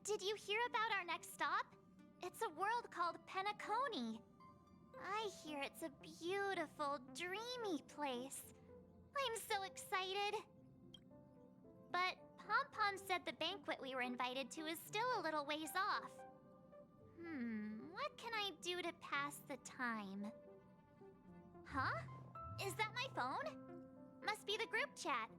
did you hear about our next stop? It's a world called Penacony. I hear it's a beautiful, dreamy place. I'm so excited. But Pom Pom said the banquet we were invited to is still a little ways off. What can I do to pass the time? Huh? Is that my phone? Must be the group chat.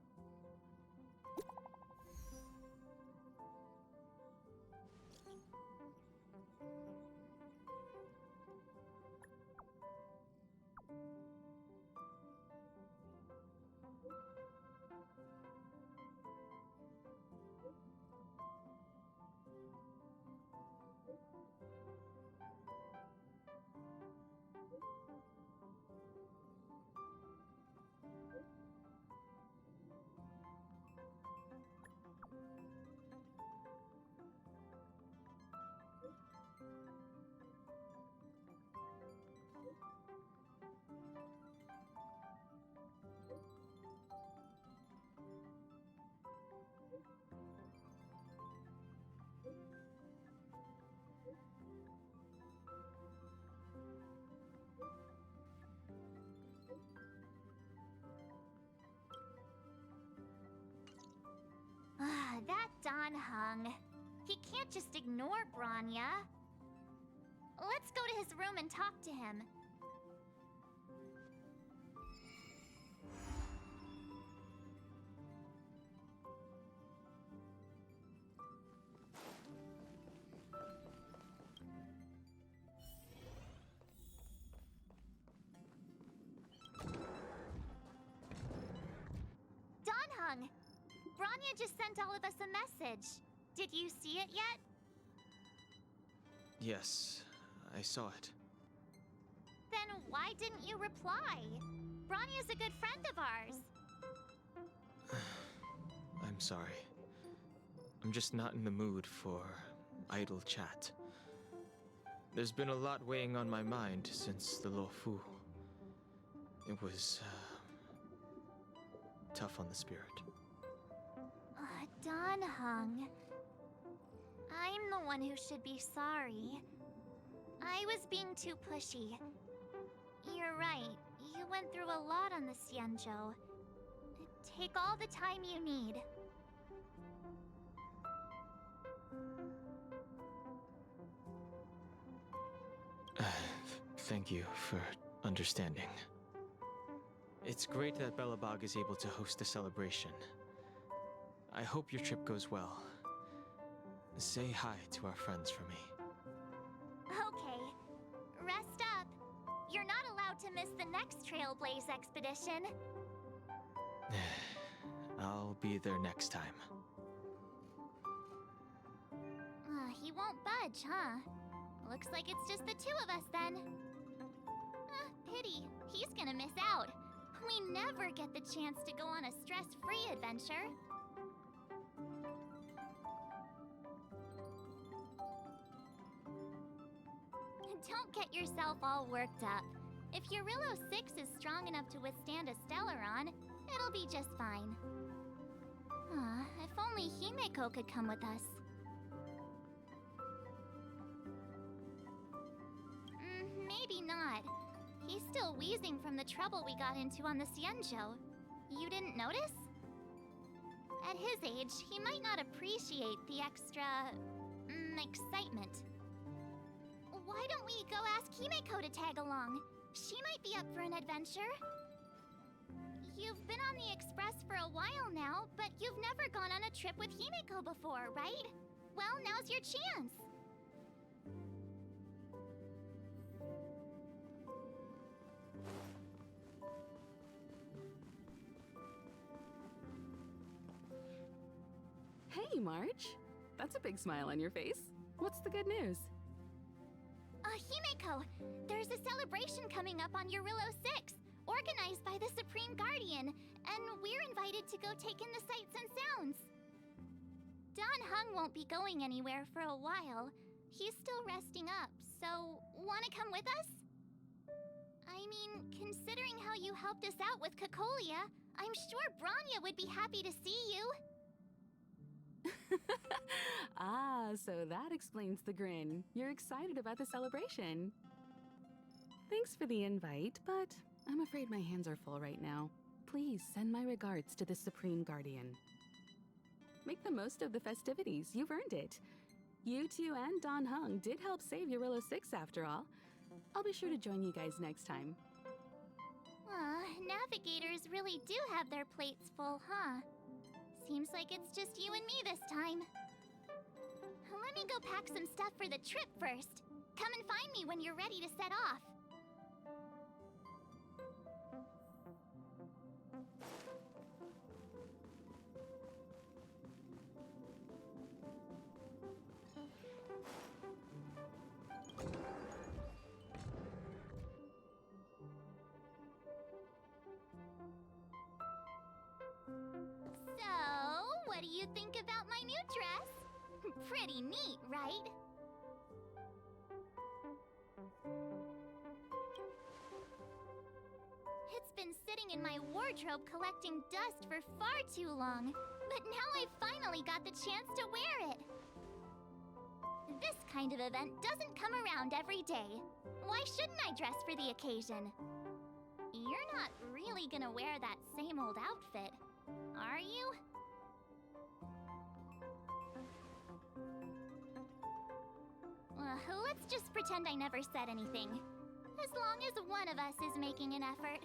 That Don Hung. He can't just ignore Branya. Let's go to his room and talk to him. Don Hung! Branya just sent all of us a message. Did you see it yet? Yes, I saw it. Then why didn't you reply? Branya's a good friend of ours. I'm sorry. I'm just not in the mood for idle chat. There's been a lot weighing on my mind since the Luofu. It was tough on the spirit. Don Hung. I'm the one who should be sorry. I was being too pushy. You're right. You went through a lot on the Xianzhou. Take all the time you need. Thank you for understanding. It's great that Belobog is able to host a celebration. I hope your trip goes well. Say hi to our friends for me. Okay. Rest up. You're not allowed to miss the next Trailblaze expedition. I'll be there next time. He won't budge, huh? Looks like it's just the two of us then. Pity. He's gonna miss out. We never get the chance to go on a stress-free adventure. Don't get yourself all worked up. If Eurillo 6 is strong enough to withstand a Stellaron, it'll be just fine. If only Himeko could come with us. Maybe not. He's still wheezing from the trouble we got into on the Xianzhou. You didn't notice? At his age, he might not appreciate the extra... excitement. Why don't we go ask Himeko to tag along? She might be up for an adventure. You've been on the Express for a while now, but you've never gone on a trip with Himeko before, right? Well, now's your chance. Hey, March. That's a big smile on your face. What's the good news? Himeko, there's a celebration coming up on Eurillo 6, organized by the Supreme Guardian, and we're invited to go take in the sights and sounds. Don Hung won't be going anywhere for a while. He's still resting up, so wanna come with us? I mean, considering how you helped us out with Cocolia, I'm sure Branya would be happy to see you. Ah, so that explains the grin. You're excited about the celebration. Thanks for the invite, but I'm afraid my hands are full right now. Please send my regards to the Supreme Guardian. Make the most of the festivities. You've earned it. You two and Don Hung did help save Eurillo 6 after all. I'll be sure to join you guys next time. Navigators really do have their plates full, huh? Seems like it's just you and me this time. Let me go pack some stuff for the trip first. Come and find me when you're ready to set off. What do you think about my new dress? Pretty neat, right? It's been sitting in my wardrobe collecting dust for far too long, but now I finally got the chance to wear it. This kind of event doesn't come around every day. Why shouldn't I dress for the occasion? You're not really gonna wear that same old outfit, are you? Let's just pretend I never said anything. As long as one of us is making an effort.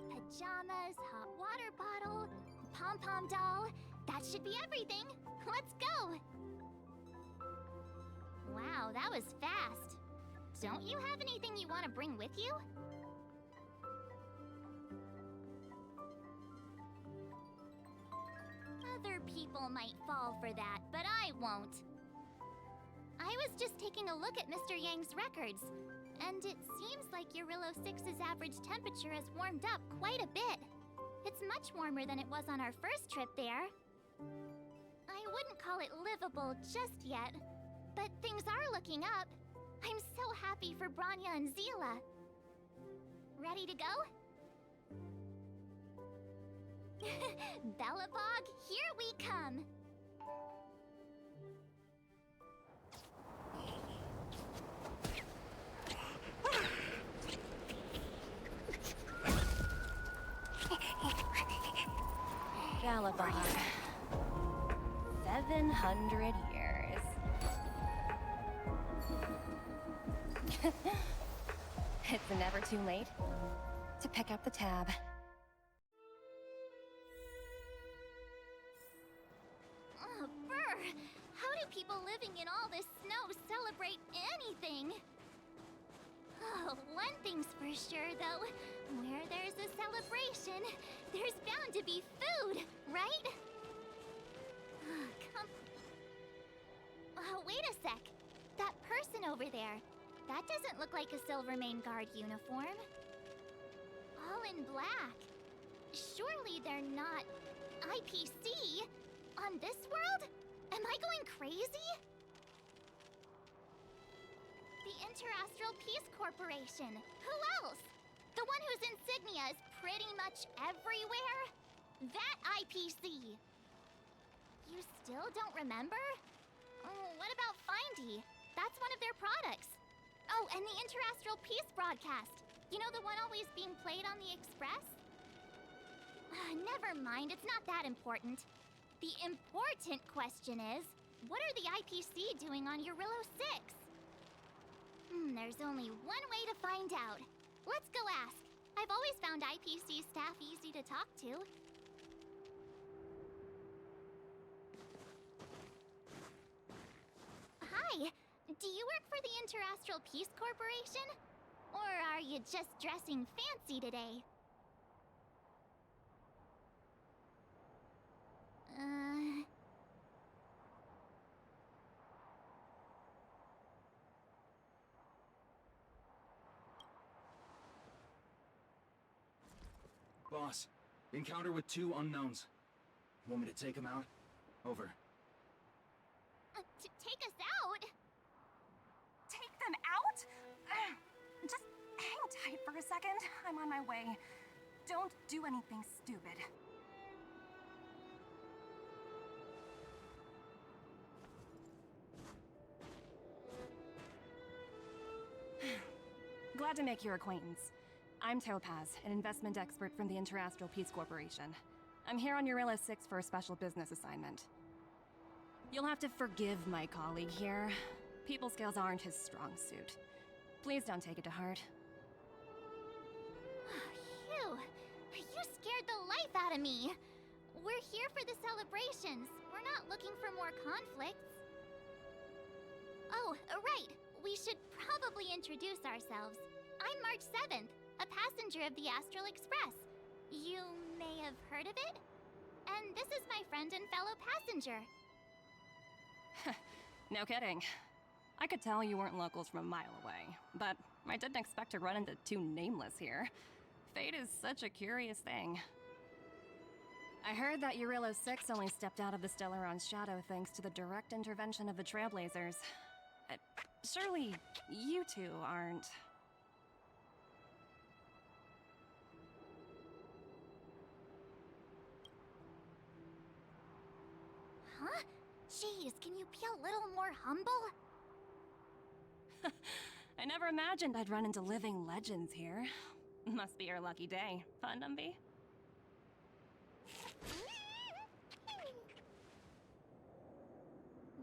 Pajamas, hot water bottle, pom-pom doll. That should be everything. Let's go! Wow, that was fast. Don't you have anything you want to bring with you? Other people might fall for that, but I won't. I was just taking a look at Mr. Yang's records, and it seems like Eurillo 6's average temperature has warmed up quite a bit. It's much warmer than it was on our first trip there. I wouldn't call it livable just yet, but things are looking up. I'm so happy for Branya and Zila. Ready to go? Bellabog, here we come! Bellabog. 700 years. It's never too late to pick up the tab. Oh, brr! How do people living in all this snow celebrate anything? Oh, one thing's for sure, though. Where there's a celebration, there's bound to be food, right? Come... Oh, wait a sec. That person over there, that doesn't look like a Silvermane Guard uniform. All in black. Surely they're not IPC on this world? Am I going crazy? The Interastral Peace Corporation. Who else? The one whose insignia is pretty much everywhere? That IPC. You still don't remember? Oh, what about Findy? That's one of their products. Oh, and the Interastral Peace broadcast. You know, the one always being played on the Express? Never mind, it's not that important. The important question is, what are the IPC doing on Eurillo 6? There's only one way to find out. Let's go ask. I've always found IPC staff easy to talk to. Hi, do you work for the Interastral Peace Corporation? Or are you just dressing fancy today? Boss, encounter with 2 unknowns. Want me to take them out? Over. Take us out? Take them out? Just hang tight for a second. I'm on my way. Don't do anything stupid. Glad to make your acquaintance. I'm Topaz, an investment expert from the Interastral Peace Corporation. I'm here on Eurilla 6 for a special business assignment. You'll have to forgive my colleague here. People skills aren't his strong suit. Please don't take it to heart. Phew! You scared the life out of me! We're here for the celebrations. We're not looking for more conflicts. Oh, right. We should probably introduce ourselves. I'm March 7th, a passenger of the Astral Express. You may have heard of it? And this is my friend and fellow passenger. No kidding. I could tell you weren't locals from a mile away, but I didn't expect to run into two nameless here. Fate is such a curious thing. I heard that Eurilla 6 only stepped out of the Stellaron's shadow thanks to the direct intervention of the Trailblazers. Surely, you two aren't... Huh? Jeez, can you be a little more humble? I never imagined I'd run into living legends here. Must be your lucky day, huh, Numby?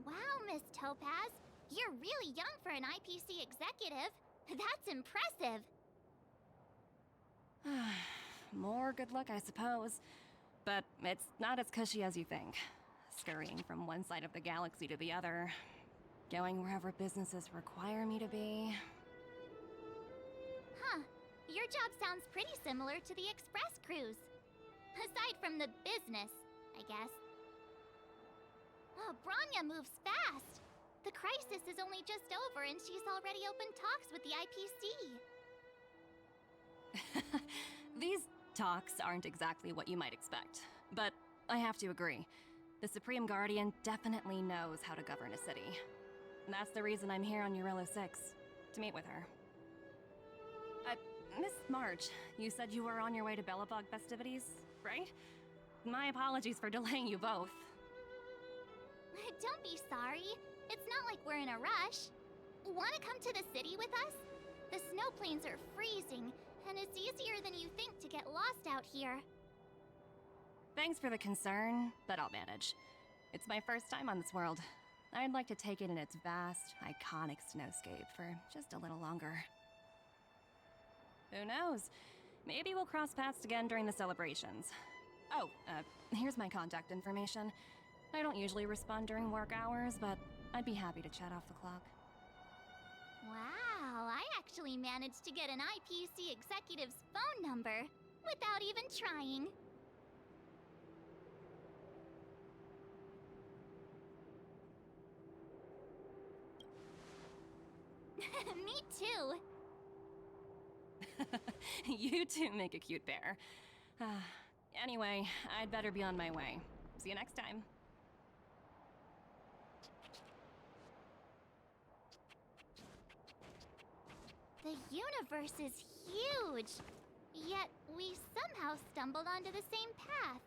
Wow, Miss Topaz. You're really young for an IPC executive. That's impressive. More good luck, I suppose. But it's not as cushy as you think. Scurrying from one side of the galaxy to the other. Going wherever businesses require me to be. Huh. Your job sounds pretty similar to the express cruise. Aside from the business, I guess. Oh, Branya moves fast. The crisis is only just over and she's already opened talks with the IPC. These talks aren't exactly what you might expect. But I have to agree. The Supreme Guardian definitely knows how to govern a city. And that's the reason I'm here on Eurilla 6, to meet with her. Miss March, you said you were on your way to Belobog festivities, right? My apologies for delaying you both. Don't be sorry. It's not like we're in a rush. Want to come to the city with us? The snow plains are freezing, and it's easier than you think to get lost out here. Thanks for the concern, but I'll manage. It's my first time on this world. I'd like to take it in its vast, iconic snowscape for just a little longer. Who knows? Maybe we'll cross paths again during the celebrations. Oh, here's my contact information. I don't usually respond during work hours, but I'd be happy to chat off the clock. Wow, I actually managed to get an IPC executive's phone number without even trying. Me too. You two make a cute pair. Anyway, I'd better be on my way. See you next time. The universe is huge, yet we somehow stumbled onto the same path.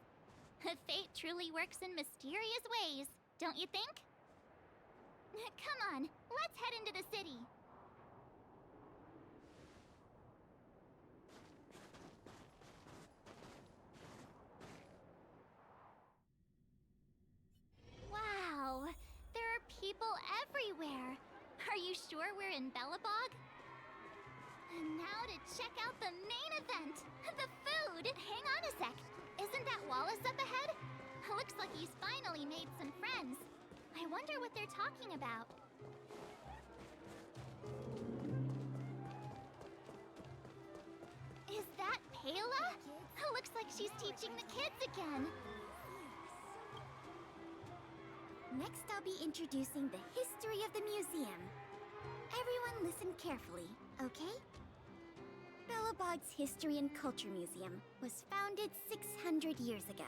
Fate truly works in mysterious ways, don't you think? Come on, let's head into the city. Wow, there are people everywhere. Are you sure we're in Belobog? And now to check out the main event, the food! Hang on a sec, isn't that Wallace up ahead? Looks like he's finally made some friends. I wonder what they're talking about. Is that Payla? Looks like she's teaching the kids again. Next, I'll be introducing the history of the museum. Everyone listen carefully, okay? Belobog's History and Culture Museum was founded 600 years ago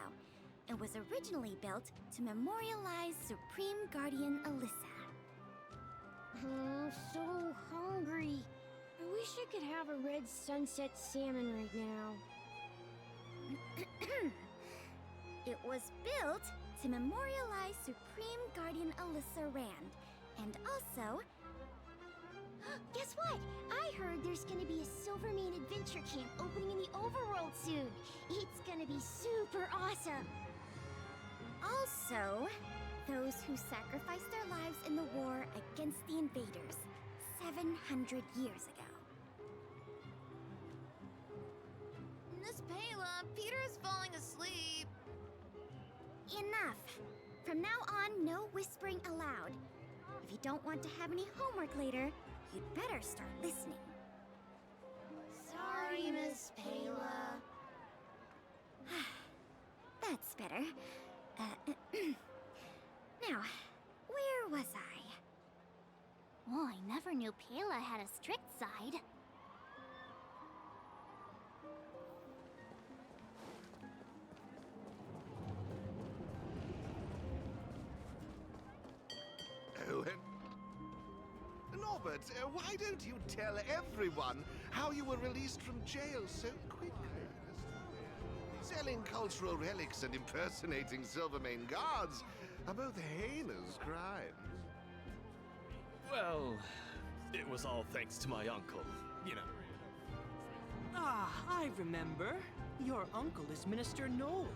and was originally built to memorialize Supreme Guardian Alyssa. I'm so hungry. I wish I could have a red sunset salmon right now. It was built to memorialize Supreme Guardian Alyssa Rand. And also... Guess what? I heard there's gonna be a Silvermane adventure camp opening in the overworld soon. It's gonna be super awesome. Also, those who sacrificed their lives in the war against the invaders 700 years ago. Miss Payla, Peter is falling asleep. Enough! From now on, no whispering aloud. If you don't want to have any homework later, you'd better start listening. Sorry, Miss Payla. That's better. Now, where was I? Oh, I never knew Pela had a strict side. Oh, Norbert, why don't you tell everyone how you were released from jail so quickly? Selling cultural relics and impersonating Silvermane guards are both heinous crimes. Well, it was all thanks to my uncle, you know. Ah, I remember. Your uncle is Minister Knoll.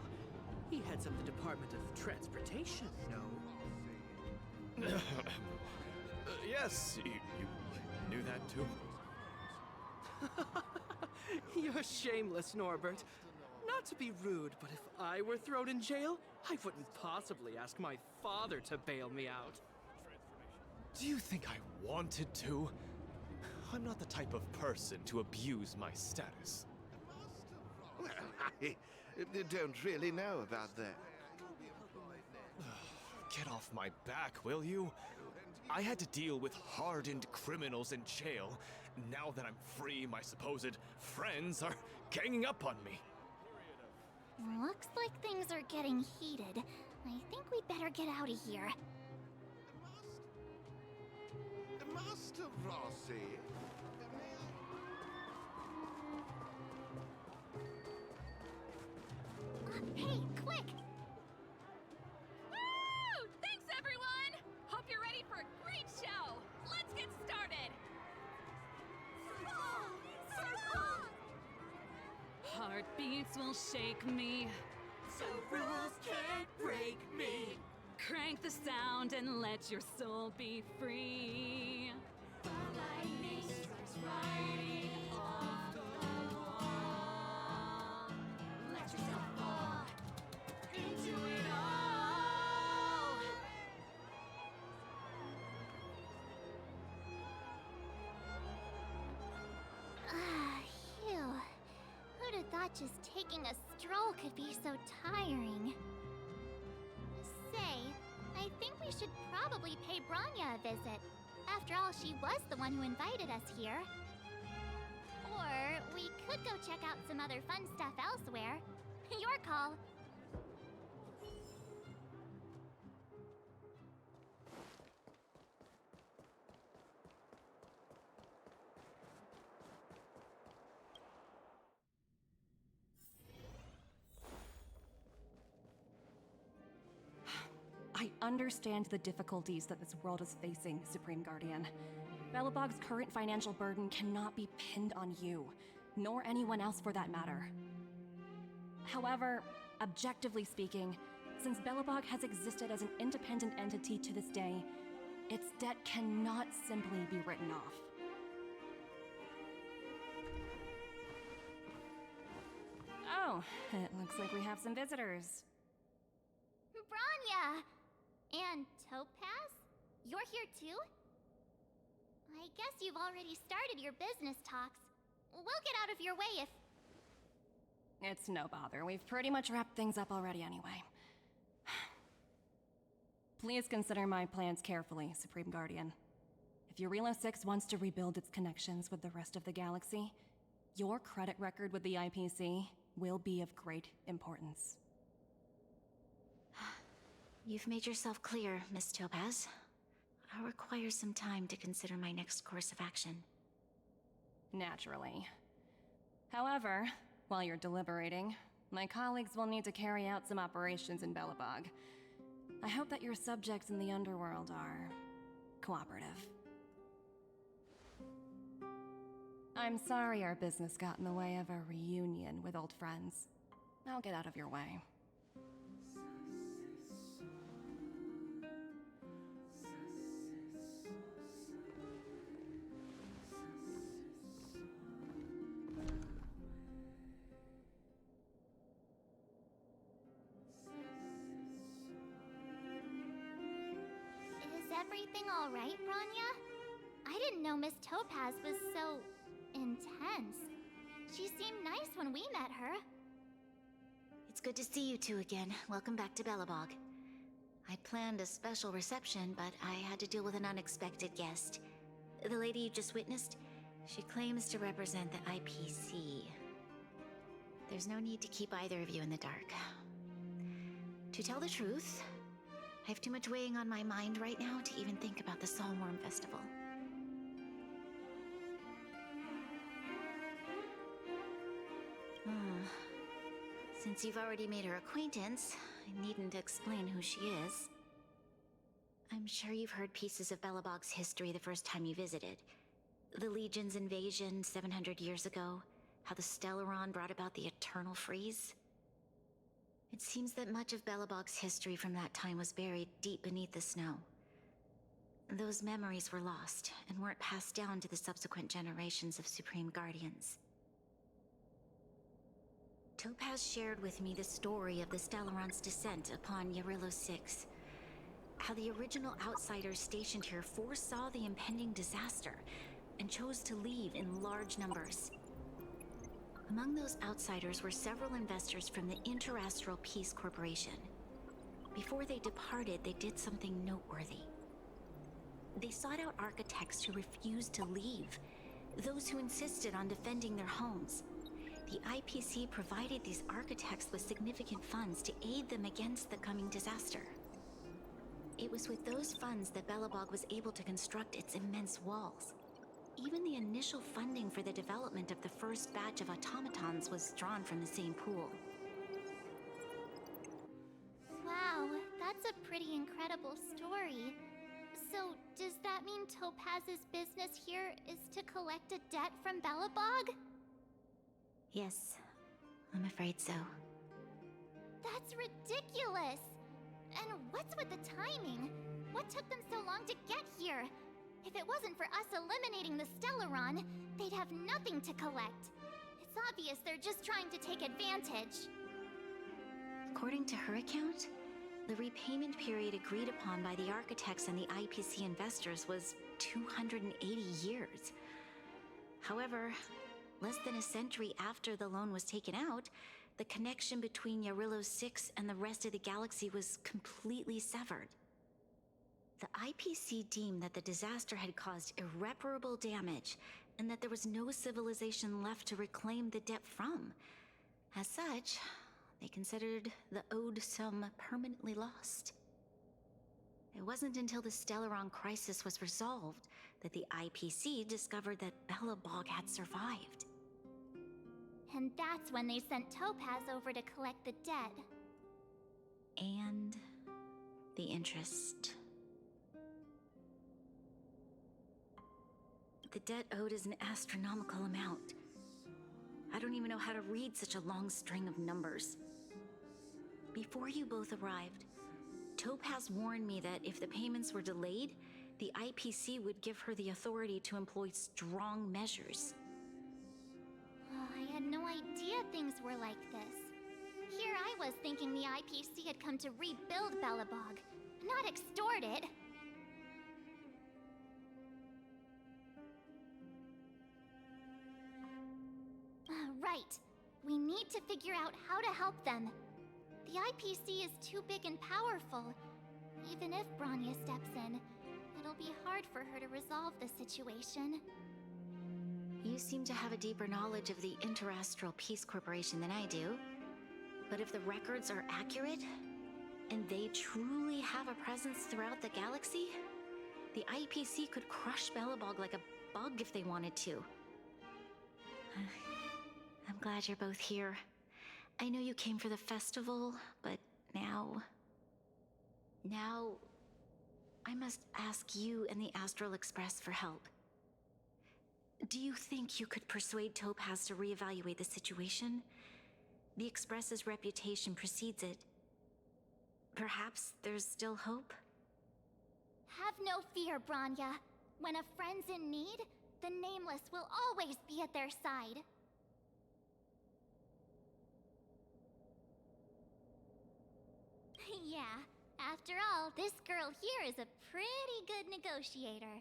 He heads up the Department of Transportation, no? Yes, you knew that too? You're shameless, Norbert. Not to be rude, but if I were thrown in jail, I wouldn't possibly ask my father to bail me out. Do you think I wanted to? I'm not the type of person to abuse my status. Well, I don't really know about that. Get off my back, will you? I had to deal with hardened criminals in jail. Now that I'm free, my supposed friends are ganging up on me. Looks like things are getting heated. I think we'd better get out of here. Master Rossi, Hey, quick! Woo! Thanks, everyone! Hope you're ready for a great show! Let's get started! Heartbeats will shake me. So rules can't break me. Crank the sound and let your soul be free. Lightning strikes right off the wall. Let yourself fall into it all. Phew. Who'd have thought just taking a stroll could be so tiring? Say, I think we should probably pay Branya a visit. After all, she was the one who invited us here. Or we could go check out some other fun stuff elsewhere. Your call. I understand the difficulties that this world is facing, Supreme Guardian. Belobog's current financial burden cannot be pinned on you, nor anyone else for that matter. However, objectively speaking, since Belobog has existed as an independent entity to this day, its debt cannot simply be written off. Oh, it looks like we have some visitors. Branya! And Topaz? You're here too? I guess you've already started your business talks. We'll get out of your way if... It's no bother. We've pretty much wrapped things up already anyway. Please consider my plans carefully, Supreme Guardian. If Eurilo 6 wants to rebuild its connections with the rest of the galaxy, your credit record with the IPC will be of great importance. You've made yourself clear, Miss Topaz. I'll require some time to consider my next course of action. Naturally. However, while you're deliberating, My colleagues will need to carry out some operations in Belobog. I hope that your subjects in the underworld are cooperative. I'm sorry our business got in the way of a reunion with old friends. I'll get out of your way. Is everything all right, Branya? I didn't know Miss Topaz was so intense. She seemed nice when we met her. It's good to see you two again. Welcome back to Belobog. I'd planned a special reception, but I had to deal with an unexpected guest. The lady you just witnessed, she claims to represent the IPC. There's no need to keep either of you in the dark. To tell the truth, I have too much weighing on my mind right now to even think about the Saltworm Festival. Since you've already made her acquaintance, I needn't explain who she is. I'm sure you've heard pieces of Belobog's history the first time you visited. The Legion's invasion 700 years ago, how the Stellaron brought about the Eternal Freeze. It seems that much of Belobog's history from that time was buried deep beneath the snow. Those memories were lost and weren't passed down to the subsequent generations of Supreme Guardians. Topaz shared with me the story of the Stellaron's descent upon Yarillo 6. How the original outsiders stationed here foresaw the impending disaster and chose to leave in large numbers. Among those outsiders were several investors from the Interastral Peace Corporation. Before they departed, they did something noteworthy. They sought out architects who refused to leave, those who insisted on defending their homes. The IPC provided these architects with significant funds to aid them against the coming disaster. It was with those funds that Belobog was able to construct its immense walls. Even the initial funding for the development of the first batch of automatons was drawn from the same pool. Wow, that's a pretty incredible story. So, does that mean Topaz's business here is to collect a debt from Belobog? Yes, I'm afraid so. That's ridiculous! And what's with the timing? What took them so long to get here? If it wasn't for us eliminating the Stellaron, they'd have nothing to collect. It's obvious they're just trying to take advantage. According to her account, the repayment period agreed upon by the architects and the IPC investors was 280 years. However, less than a century after the loan was taken out, the connection between Yarillo 6 and the rest of the galaxy was completely severed. The IPC deemed that the disaster had caused irreparable damage and that there was no civilization left to reclaim the debt from. As such, they considered the owed sum permanently lost. It wasn't until the Stellaron crisis was resolved that the IPC discovered that Belobog had survived. And that's when they sent Topaz over to collect the debt. And the interest. The debt owed is an astronomical amount. I don't even know how to read such a long string of numbers. Before you both arrived, Topaz warned me that if the payments were delayed, the IPC would give her the authority to employ strong measures. Oh, I had no idea things were like this. Here I was thinking the IPC had come to rebuild Belobog, not extort it. Right. We need to figure out how to help them. The IPC is too big and powerful. Even if Branya steps in, it'll be hard for her to resolve the situation. You seem to have a deeper knowledge of the Interastral Peace Corporation than I do. But if the records are accurate, and they truly have a presence throughout the galaxy, the IPC could crush Belobog like a bug if they wanted to. I'm glad you're both here. I know you came for the festival, but now... Now... I must ask you and the Astral Express for help. Do you think you could persuade Topaz to reevaluate the situation? The Express's reputation precedes it. Perhaps there's still hope? Have no fear, Branya. When a friend's in need, the Nameless will always be at their side. Yeah, after all, this girl here is a pretty good negotiator.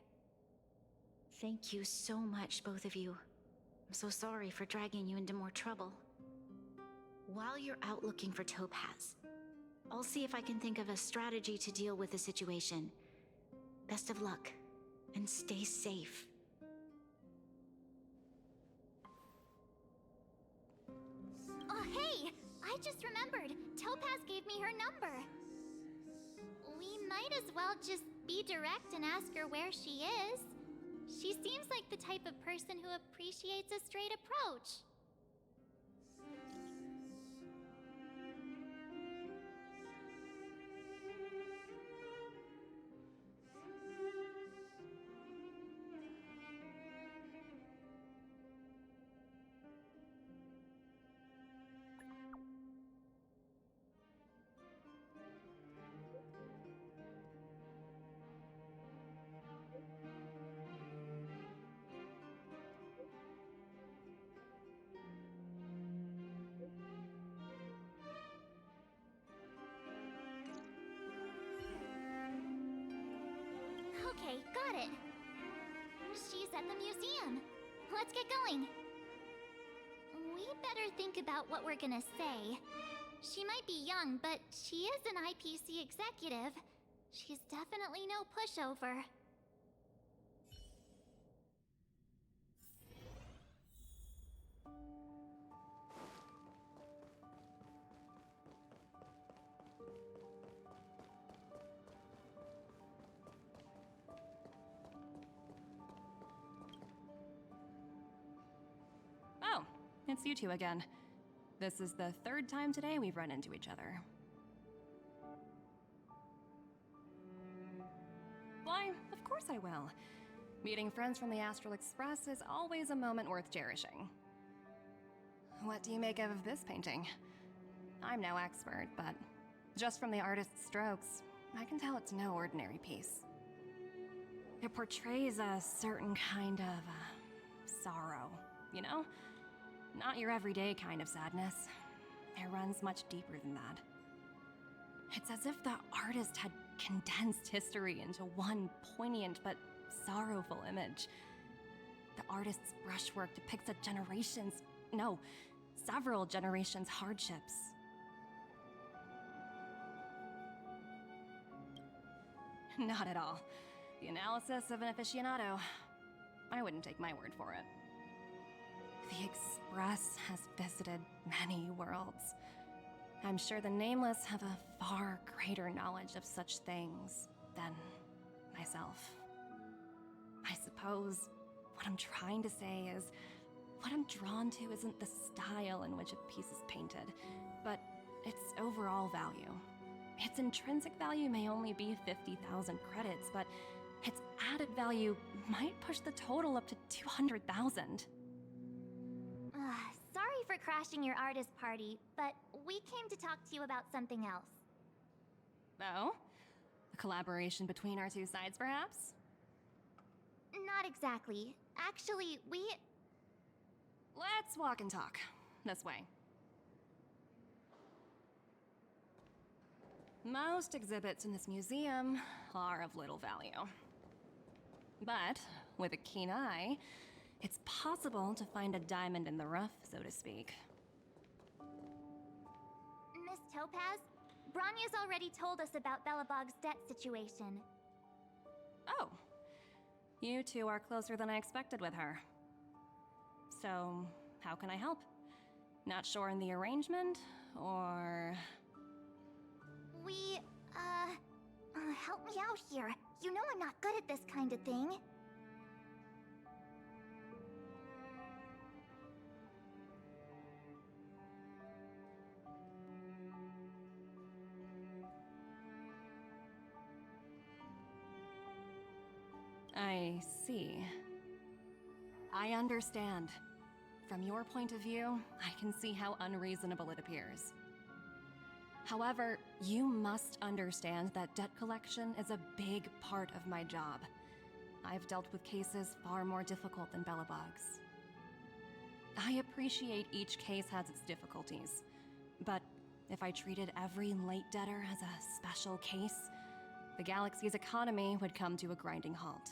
Thank you so much, both of you. I'm so sorry for dragging you into more trouble. While you're out looking for Topaz, I'll see if I can think of a strategy to deal with the situation. Best of luck, and stay safe. Oh, hey! I just remembered. Topaz gave me her number. We might as well just be direct and ask her where she is. She seems like the type of person who appreciates a straight approach. Okay, got it. She's at the museum. Let's get going. We better think about what we're gonna say. She might be young, but she is an IPC executive. She's definitely no pushover. Oh, it's you two again. This is the third time today we've run into each other. Why, of course I will. Meeting friends from the Astral Express is always a moment worth cherishing. What do you make of this painting? I'm no expert, but just from the artist's strokes, I can tell it's no ordinary piece. It portrays a certain kind of sorrow, you know? Not your everyday kind of sadness. It runs much deeper than that. It's as if the artist had condensed history into one poignant but sorrowful image. The artist's brushwork depicts several generations' hardships. Not at all. The analysis of an aficionado. I wouldn't take my word for it. The Express has visited many worlds. I'm sure the Nameless have a far greater knowledge of such things than myself. I suppose what I'm trying to say is, what I'm drawn to isn't the style in which a piece is painted, but its overall value. Its intrinsic value may only be 50,000 credits, but its added value might push the total up to 200,000. Sorry for crashing your artist party, but we came to talk to you about something else. Oh? A collaboration between our two sides, perhaps? Not exactly. Actually, Let's walk and talk. This way. Most exhibits in this museum are of little value. But, with a keen eye, it's possible to find a diamond in the rough, so to speak. Miss Topaz, Branya's already told us about Belobog's debt situation. Oh. You two are closer than I expected with her. So, how can I help? Not sure in the arrangement, or... Help me out here. You know I'm not good at this kind of thing. see. I understand. From your point of view, I can see how unreasonable it appears. However, you must understand that debt collection is a big part of my job. I've dealt with cases far more difficult than Belobog's. I appreciate each case has its difficulties, but if I treated every late debtor as a special case, the galaxy's economy would come to a grinding halt.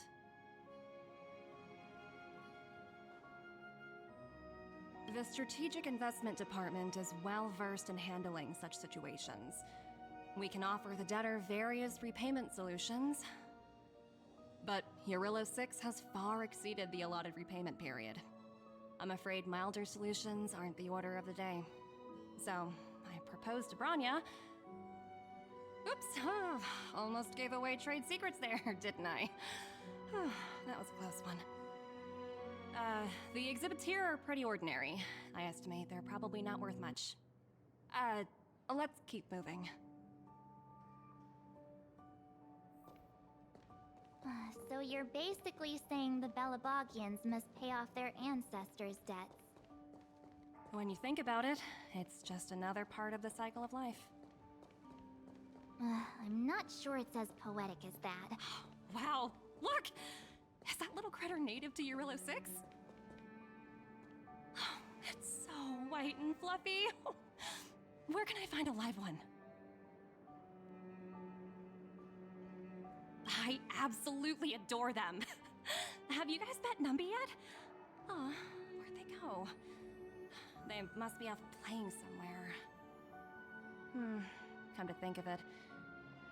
The Strategic Investment Department is well versed in handling such situations. We can offer the debtor various repayment solutions, but Eurillo 6 has far exceeded the allotted repayment period. I'm afraid milder solutions aren't the order of the day. So, I proposed to Branya. Oops, almost gave away trade secrets there, didn't I? That was a close one. The exhibits here are pretty ordinary. I estimate they're probably not worth much. Let's keep moving. So you're basically saying the Belabogians must pay off their ancestors' debts. When you think about it, it's just another part of the cycle of life. I'm not sure it's as poetic as that. Wow, look! Is that little critter native to Eurillo 6? It's so white and fluffy. Where can I find a live one? I absolutely adore them. Have you guys met Numby yet? Oh, where'd they go? They must be off playing somewhere. Come to think of it,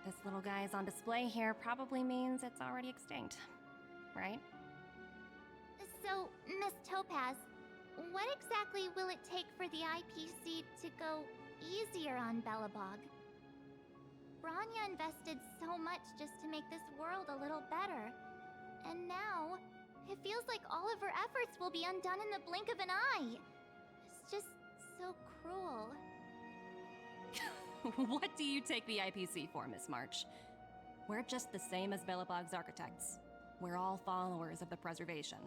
this little guy is on display here probably means it's already extinct, right? So, Miss Topaz, what exactly will it take for the IPC to go easier on Belobog? Branya invested so much just to make this world a little better. And now, it feels like all of her efforts will be undone in the blink of an eye. It's just so cruel. What do you take the IPC for, Miss March? We're just the same as Belobog's architects. We're all followers of the preservation.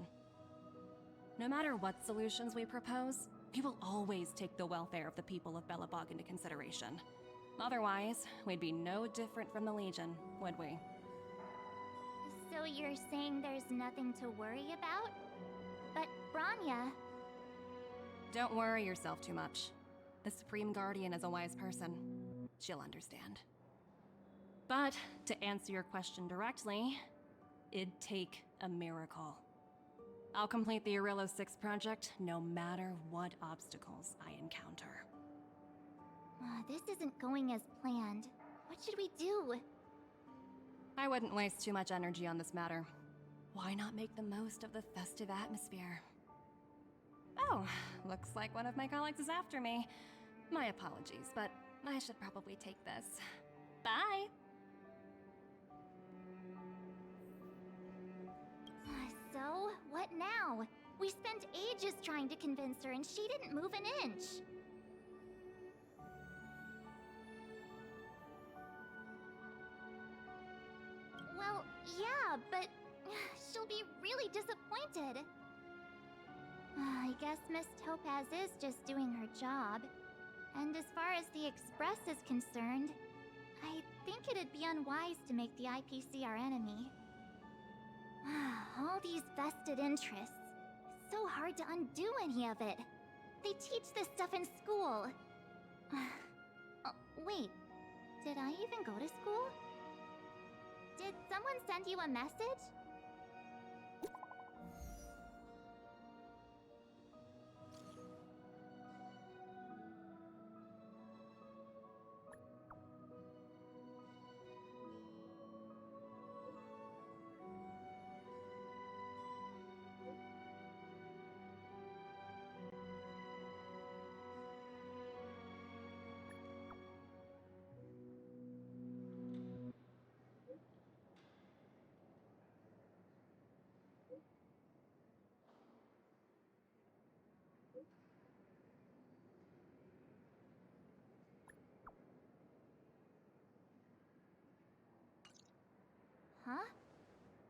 No matter what solutions we propose, we will always take the welfare of the people of Belobog into consideration. Otherwise, we'd be no different from the Legion, would we? So you're saying there's nothing to worry about? But Branya... Don't worry yourself too much. The Supreme Guardian is a wise person. She'll understand. But, to answer your question directly, it'd take a miracle. I'll complete the Eurillo 6 project no matter what obstacles I encounter. This isn't going as planned. What should we do? I wouldn't waste too much energy on this matter. Why not make the most of the festive atmosphere? Oh, looks like one of my colleagues is after me. My apologies, but I should probably take this. Bye! So, what now? We spent ages trying to convince her and she didn't move an inch. Well, yeah, but she'll be really disappointed. I guess Miss Topaz is just doing her job. And as far as the Express is concerned, I think it'd be unwise to make the IPC our enemy. All these vested interests. It's so hard to undo any of it. They teach this stuff in school. Wait, did I even go to school? Did someone send you a message?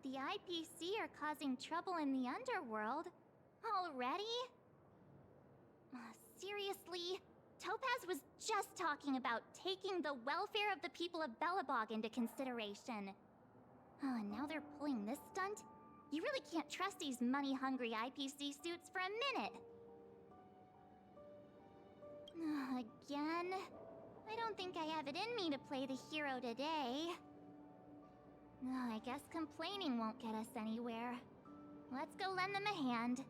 The IPC are causing trouble in the underworld. Already? Seriously? Topaz was just talking about taking the welfare of the people of Belobog into consideration. And now they're pulling this stunt? You really can't trust these money-hungry IPC suits for a minute. Again? I don't think I have it in me to play the hero today. I guess complaining won't get us anywhere. Let's go lend them a hand.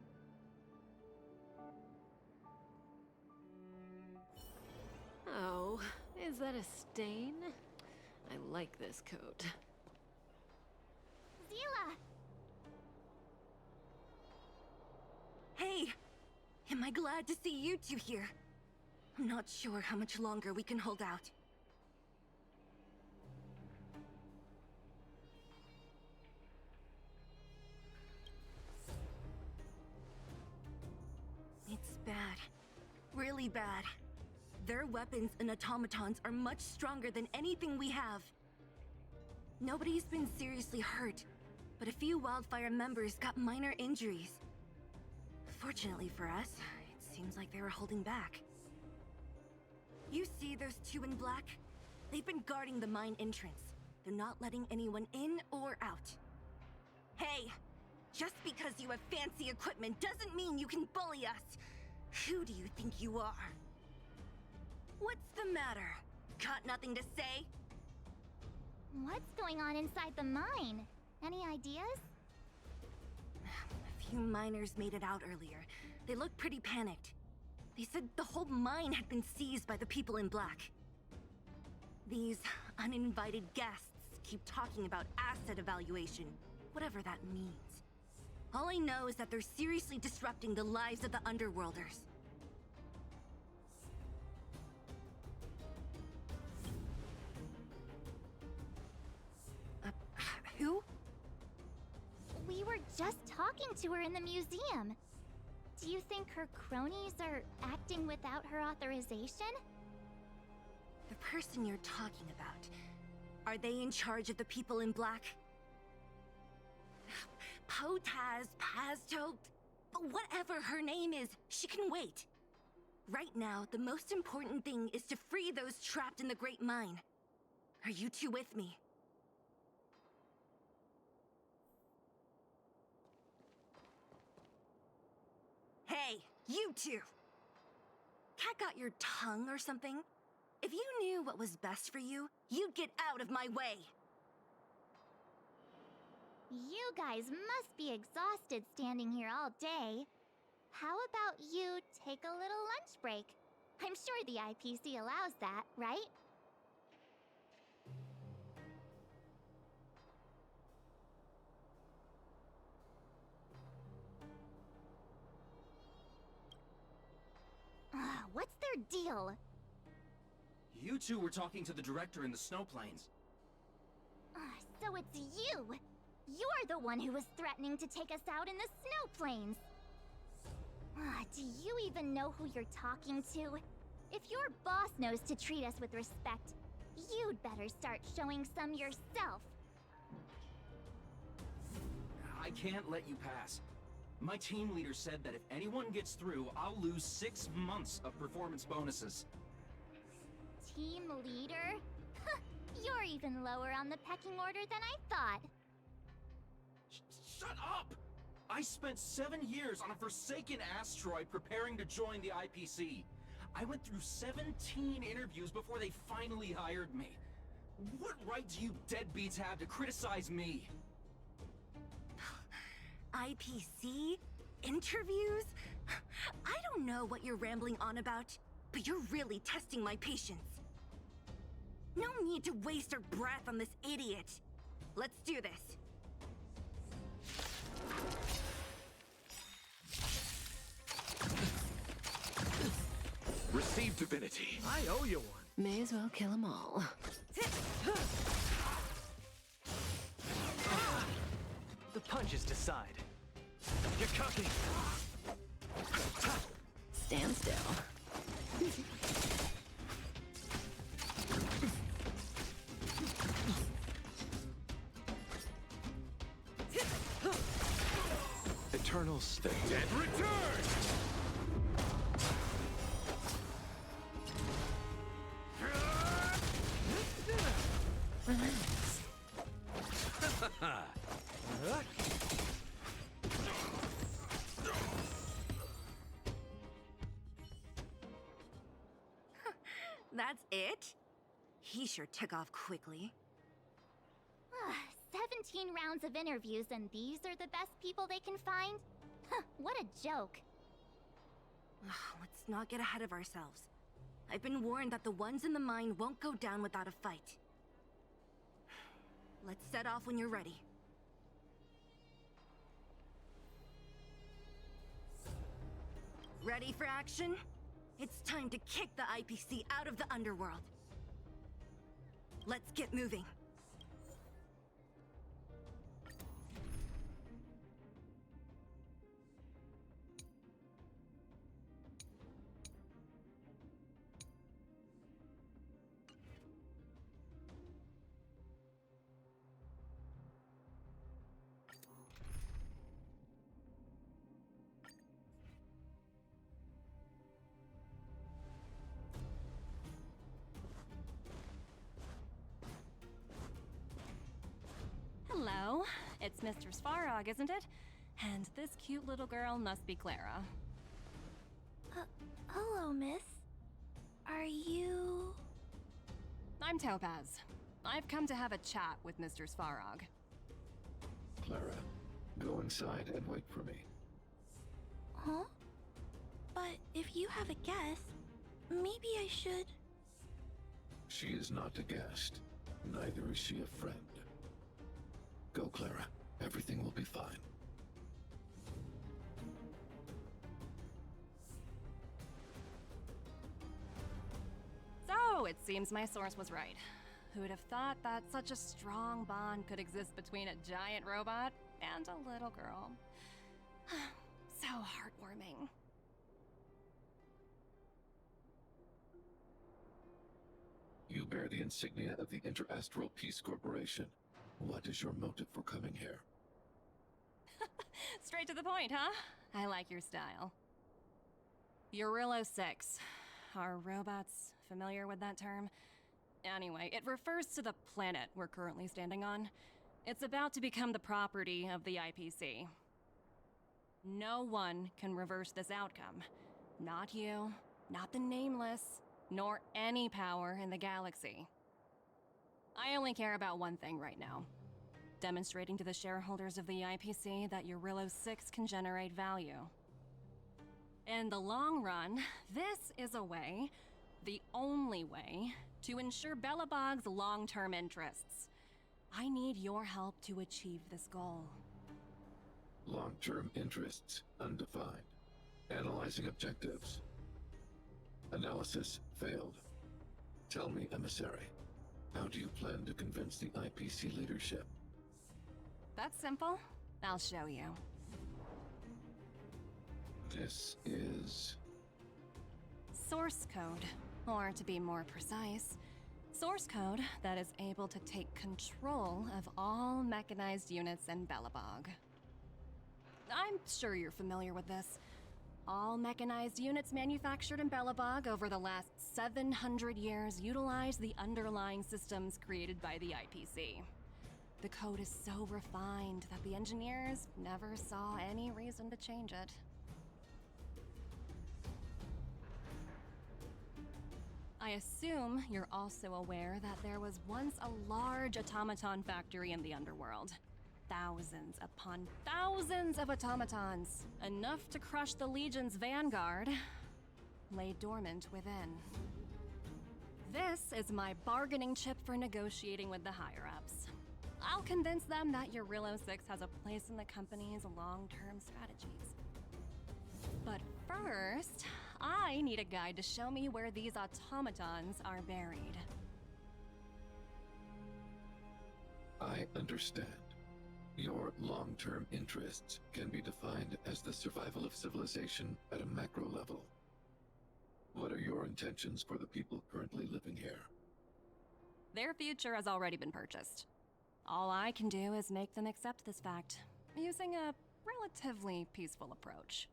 Oh, is that a stain? I like this coat. Zila! Hey! Am I glad to see you two here? I'm not sure how much longer we can hold out. It's bad. Really bad. Their weapons and automatons are much stronger than anything we have. Nobody's been seriously hurt, but a few Wildfire members got minor injuries. Fortunately for us, it seems like they were holding back. You see those two in black? They've been guarding the mine entrance. They're not letting anyone in or out. Hey! Just because you have fancy equipment doesn't mean you can bully us! Who do you think you are? What's the matter? Got nothing to say? What's going on inside the mine? Any ideas? A few miners made it out earlier. They looked pretty panicked. They said the whole mine had been seized by the people in black. These uninvited guests keep talking about asset evaluation, whatever that means. All I know is that they're seriously disrupting the lives of the Underworlders. Who? We were just talking to her in the museum. Do you think her cronies are acting without her authorization? The person you're talking about, are they in charge of the people in black? Potaz, Pazto, whatever her name is, she can wait. Right now, the most important thing is to free those trapped in the Great Mine. Are you two with me? Hey, you two! Cat got your tongue or something? If you knew what was best for you, you'd get out of my way! You guys must be exhausted standing here all day. How about you take a little lunch break? I'm sure the IPC allows that, right? What's their deal? You two were talking to the director in the snow plains. So it's you! You're the one who was threatening to take us out in the snow plains! Do you even know who you're talking to? If your boss knows to treat us with respect, you'd better start showing some yourself. I can't let you pass. My team leader said that if anyone gets through, I'll lose 6 months of performance bonuses. Team leader? You're even lower on the pecking order than I thought. Shut up! I spent 7 years on a forsaken asteroid preparing to join the IPC. I went through 17 interviews before they finally hired me. What right do you deadbeats have to criticize me? IPC? Interviews? I don't know what you're rambling on about, but you're really testing my patience. No need to waste our breath on this idiot. Let's do this. Receive divinity. I owe you one. May as well kill them all. The punches decide. You're cooking. Stand still. eternal state. The dead return! That's it? He sure took off quickly. 17 rounds of interviews and these are the best people they can find? Huh, what a joke. Let's not get ahead of ourselves. I've been warned that the ones in the mine won't go down without a fight. Let's set off when you're ready. Ready for action? It's time to kick the IPC out of the underworld. Let's get moving. Hello, it's Mr. Svarog, isn't it? And this cute little girl must be Clara. Hello, miss. Are you... I'm Topaz. I've come to have a chat with Mr. Svarog. Clara, go inside and wait for me. Huh? But if you have a guest, maybe I should... She is not a guest. Neither is she a friend. Go, Clara. Everything will be fine. So, it seems my source was right. Who would have thought that such a strong bond could exist between a giant robot and a little girl? So heartwarming. You bear the insignia of the Interastral Peace Corporation. What is your motive for coming here? Straight to the point, huh? I like your style. Eurillo 6. Are robots familiar with that term? Anyway, it refers to the planet we're currently standing on. It's about to become the property of the IPC. No one can reverse this outcome. Not you, not the Nameless, nor any power in the galaxy. I only care about one thing right now. Demonstrating to the shareholders of the IPC that Eurillo 6 can generate value. In the long run, this is a way, the only way, to ensure Belobog's long-term interests. I need your help to achieve this goal. Long-term interests undefined. Analyzing objectives. Analysis failed. Tell me, emissary, how do you plan to convince the IPC leadership? That's simple. I'll show you. This is... Source code. Or to be more precise, source code that is able to take control of all mechanized units in Belobog. I'm sure you're familiar with this. All mechanized units manufactured in Belobog over the last 700 years utilize the underlying systems created by the IPC. The code is so refined that the engineers never saw any reason to change it. I assume you're also aware that there was once a large automaton factory in the underworld. Thousands upon thousands of automatons, enough to crush the Legion's vanguard, lay dormant within. This is my bargaining chip for negotiating with the higher-ups. I'll convince them that Eurillo 6 has a place in the company's long-term strategies. But first, I need a guide to show me where these automatons are buried. I understand. Your long-term interests can be defined as the survival of civilization at a macro level. What are your intentions for the people currently living here? Their future has already been purchased. All I can do is make them accept this fact, using a relatively peaceful approach.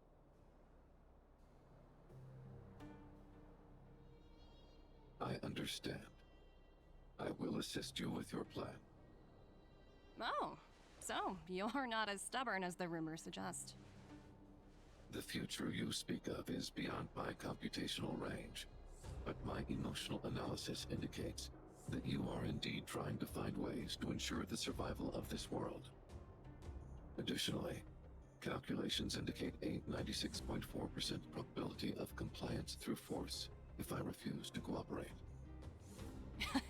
I understand. I will assist you with your plan. Oh, so you're not as stubborn as the rumors suggest. The future you speak of is beyond my computational range, but my emotional analysis indicates that you are indeed trying to find ways to ensure the survival of this world. Additionally, calculations indicate a 96.4% probability of compliance through force if I refuse to cooperate.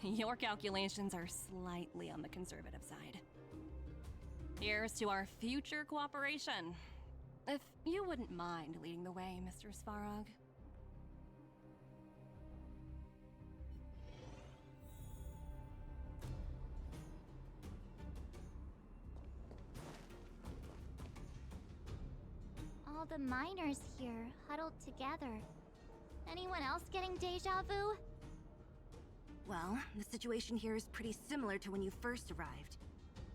Your calculations are slightly on the conservative side. Here's to our future cooperation. If you wouldn't mind leading the way, Mr. Svarog. All the miners here, huddled together. Anyone else getting deja vu? Well, the situation here is pretty similar to when you first arrived.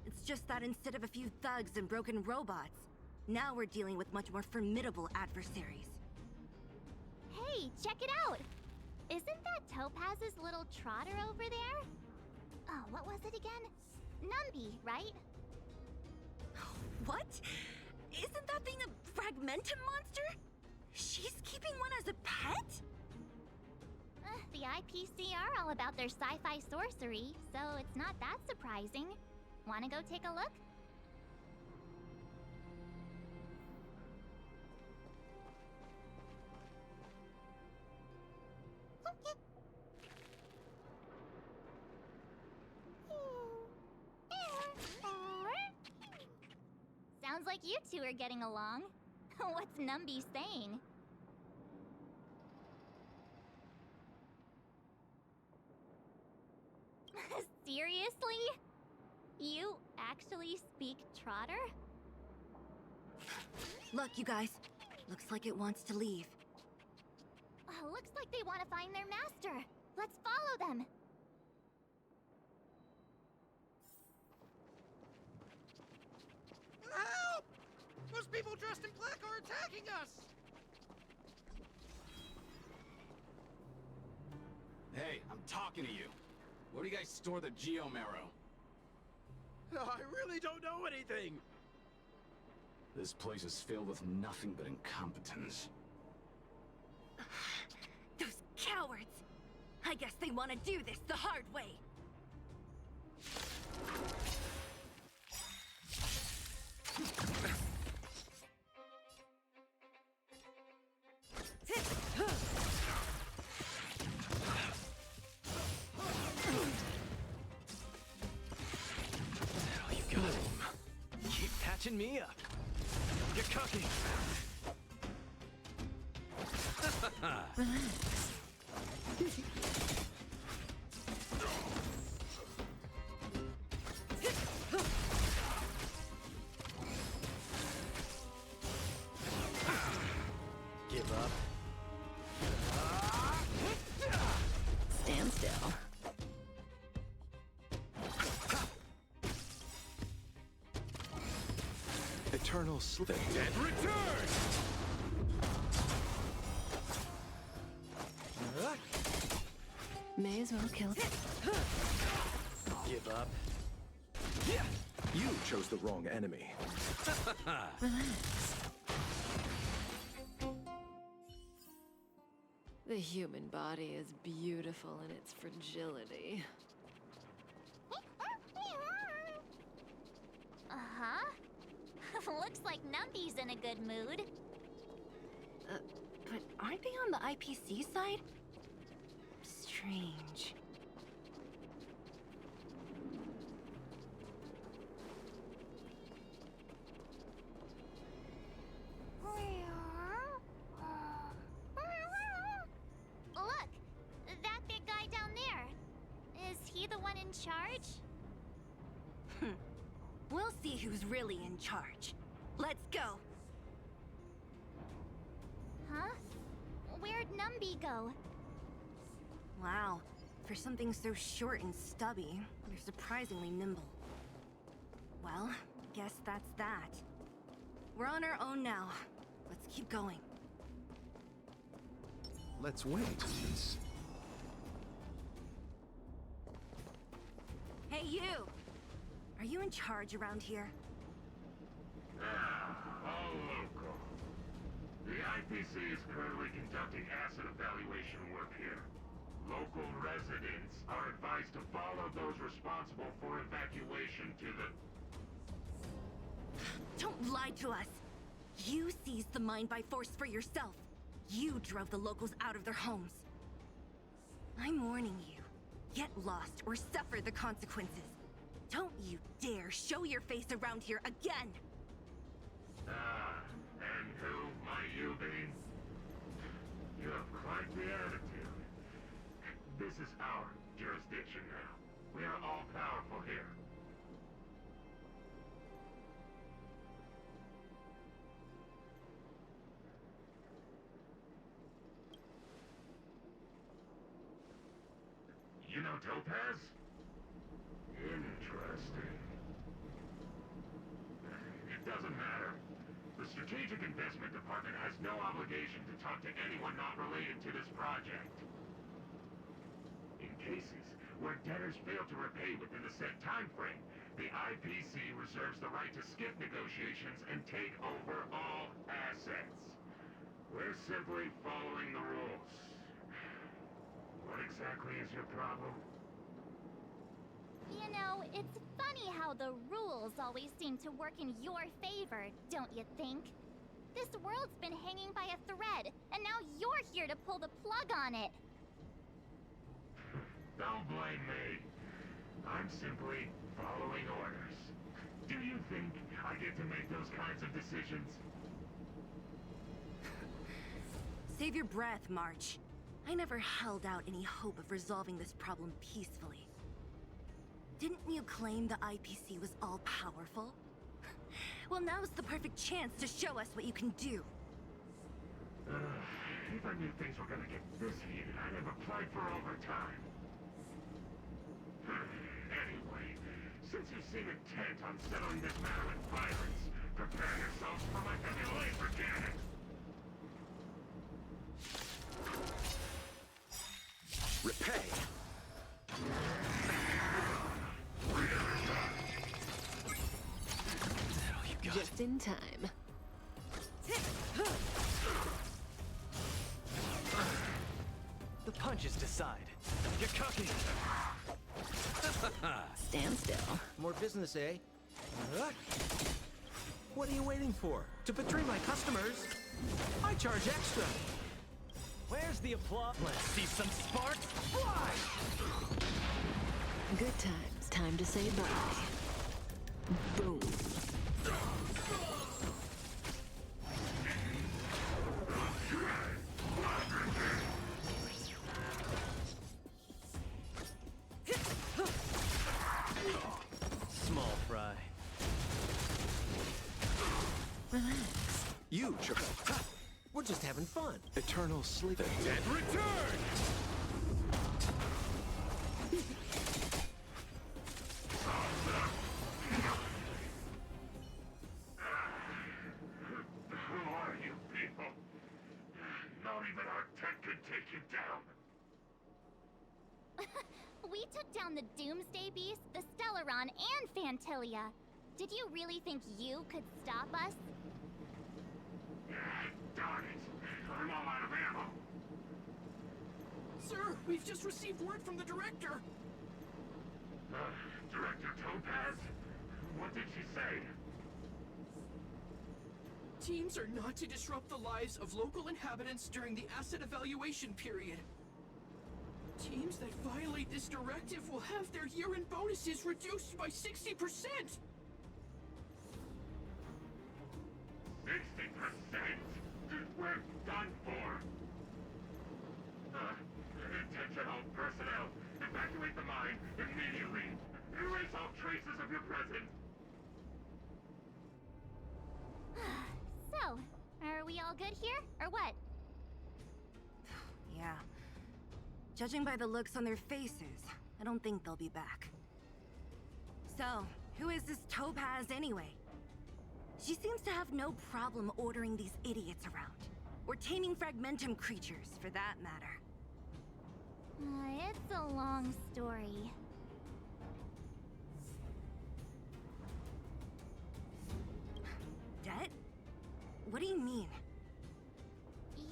It's just that instead of a few thugs and broken robots, now we're dealing with much more formidable adversaries. Hey, check it out! Isn't that Topaz's little trotter over there? Oh, what was it again? Numby, right? What? Isn't that thing a fragmentum monster? She's keeping one as a pet? The IPC are all about their sci-fi sorcery, so it's not that surprising. Wanna go take a look? Sounds like you two are getting along. What's Numby saying? Seriously? You actually speak Trotter? Look, you guys. Looks like it wants to leave. Looks like they want to find their master. Let's follow them. Help! Those people dressed in black are attacking us! Hey, I'm talking to you. Where do you guys store the Geomarrow? I really don't know anything! This place is filled with nothing but incompetence. Those cowards! I guess they want to do this the hard way. Oh, you got him. Keep patching me up. Get cocky. Give up. Stand still. Eternal sleep. And return! May as well kill. Give up. You chose the wrong enemy. Relax. The human body is beautiful in its fragility. Uh-huh. Looks like Numby's in a good mood. But aren't they on the IPC side? Strange. Look! That big guy down there. Is he the one in charge? We'll see who's really in charge. Let's go. Huh? Where'd Numby go? Wow. For something so short and stubby, they're surprisingly nimble. Well, guess that's that. We're on our own now. Let's keep going. Let's wait and see. Hey, you! Are you in charge around here? All local. The IPC is currently conducting asset evaluation work here. Local residents are advised to follow those responsible for evacuation to the... Don't lie to us! You seized the mine by force for yourself. You drove the locals out of their homes. I'm warning you. Get lost or suffer the consequences. Don't you dare show your face around here again! And who might you be? You have quite the attitude. This is our jurisdiction now. We are all powerful here. You know Topaz? Interesting. It doesn't matter. The Strategic Investment Department has no obligation to talk to anyone not related to this project. In cases where debtors fail to repay within the set time frame, the IPC reserves the right to skip negotiations and take over all assets. We're simply following the rules. What exactly is your problem? You know, it's funny how the rules always seem to work in your favor, don't you think? This world's been hanging by a thread, and now you're here to pull the plug on it. Don't blame me. I'm simply following orders. Do you think I get to make those kinds of decisions? Save your breath, March. I never held out any hope of resolving this problem peacefully. Didn't you claim the IPC was all-powerful? Well, now's the perfect chance to show us what you can do. If I knew things were gonna get this heated, I'd have applied for overtime. Anyway, since you seem intent on settling this matter with violence, prepare yourselves for my heavy laser cannon. Repay. Just in time. The punches decide. Get cocky! Stand still. More business, eh? What are you waiting for? To betray my customers? I charge extra. Where's the applause? Let's see some sparks fly! Good times. Time to say bye. Boom. Small fry. Relax. You, Choco. We're just having fun. Eternal sleep. And return! Who are you people? Not even our tech could take you down. We took down the Doomsday Beast, the Stellaron, and Fantilia. Did you really think you could stop us? Darn it. I'm all out of ammo. Sir, we've just received word from the director. Director Topaz? What did she say? Teams are not to disrupt the lives of local inhabitants during the asset evaluation period. Teams that violate this directive will have their year-end bonuses reduced by 60%! 60%? We're done for! Attention all personnel! Evacuate the mine immediately! Erase all traces of your presence! So, are we all good here, or what? Yeah. Judging by the looks on their faces, I don't think they'll be back. So, who is this Topaz anyway? She seems to have no problem ordering these idiots around. Or taming fragmentum creatures, for that matter. It's a long story. Debt? What do you mean?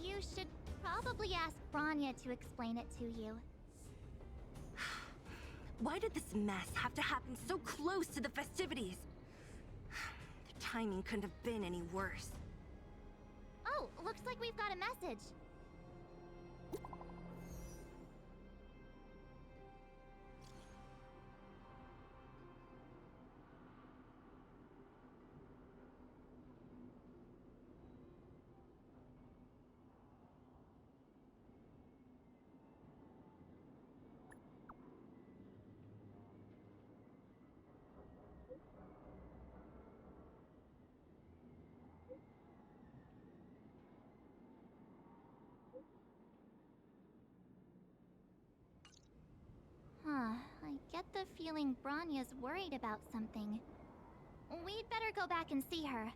You should probably ask Branya to explain it to you. Why did this mess have to happen so close to the festivities? The timing couldn't have been any worse. Oh, looks like we've got a message. I get the feeling Branya's worried about something. We'd better go back and see her.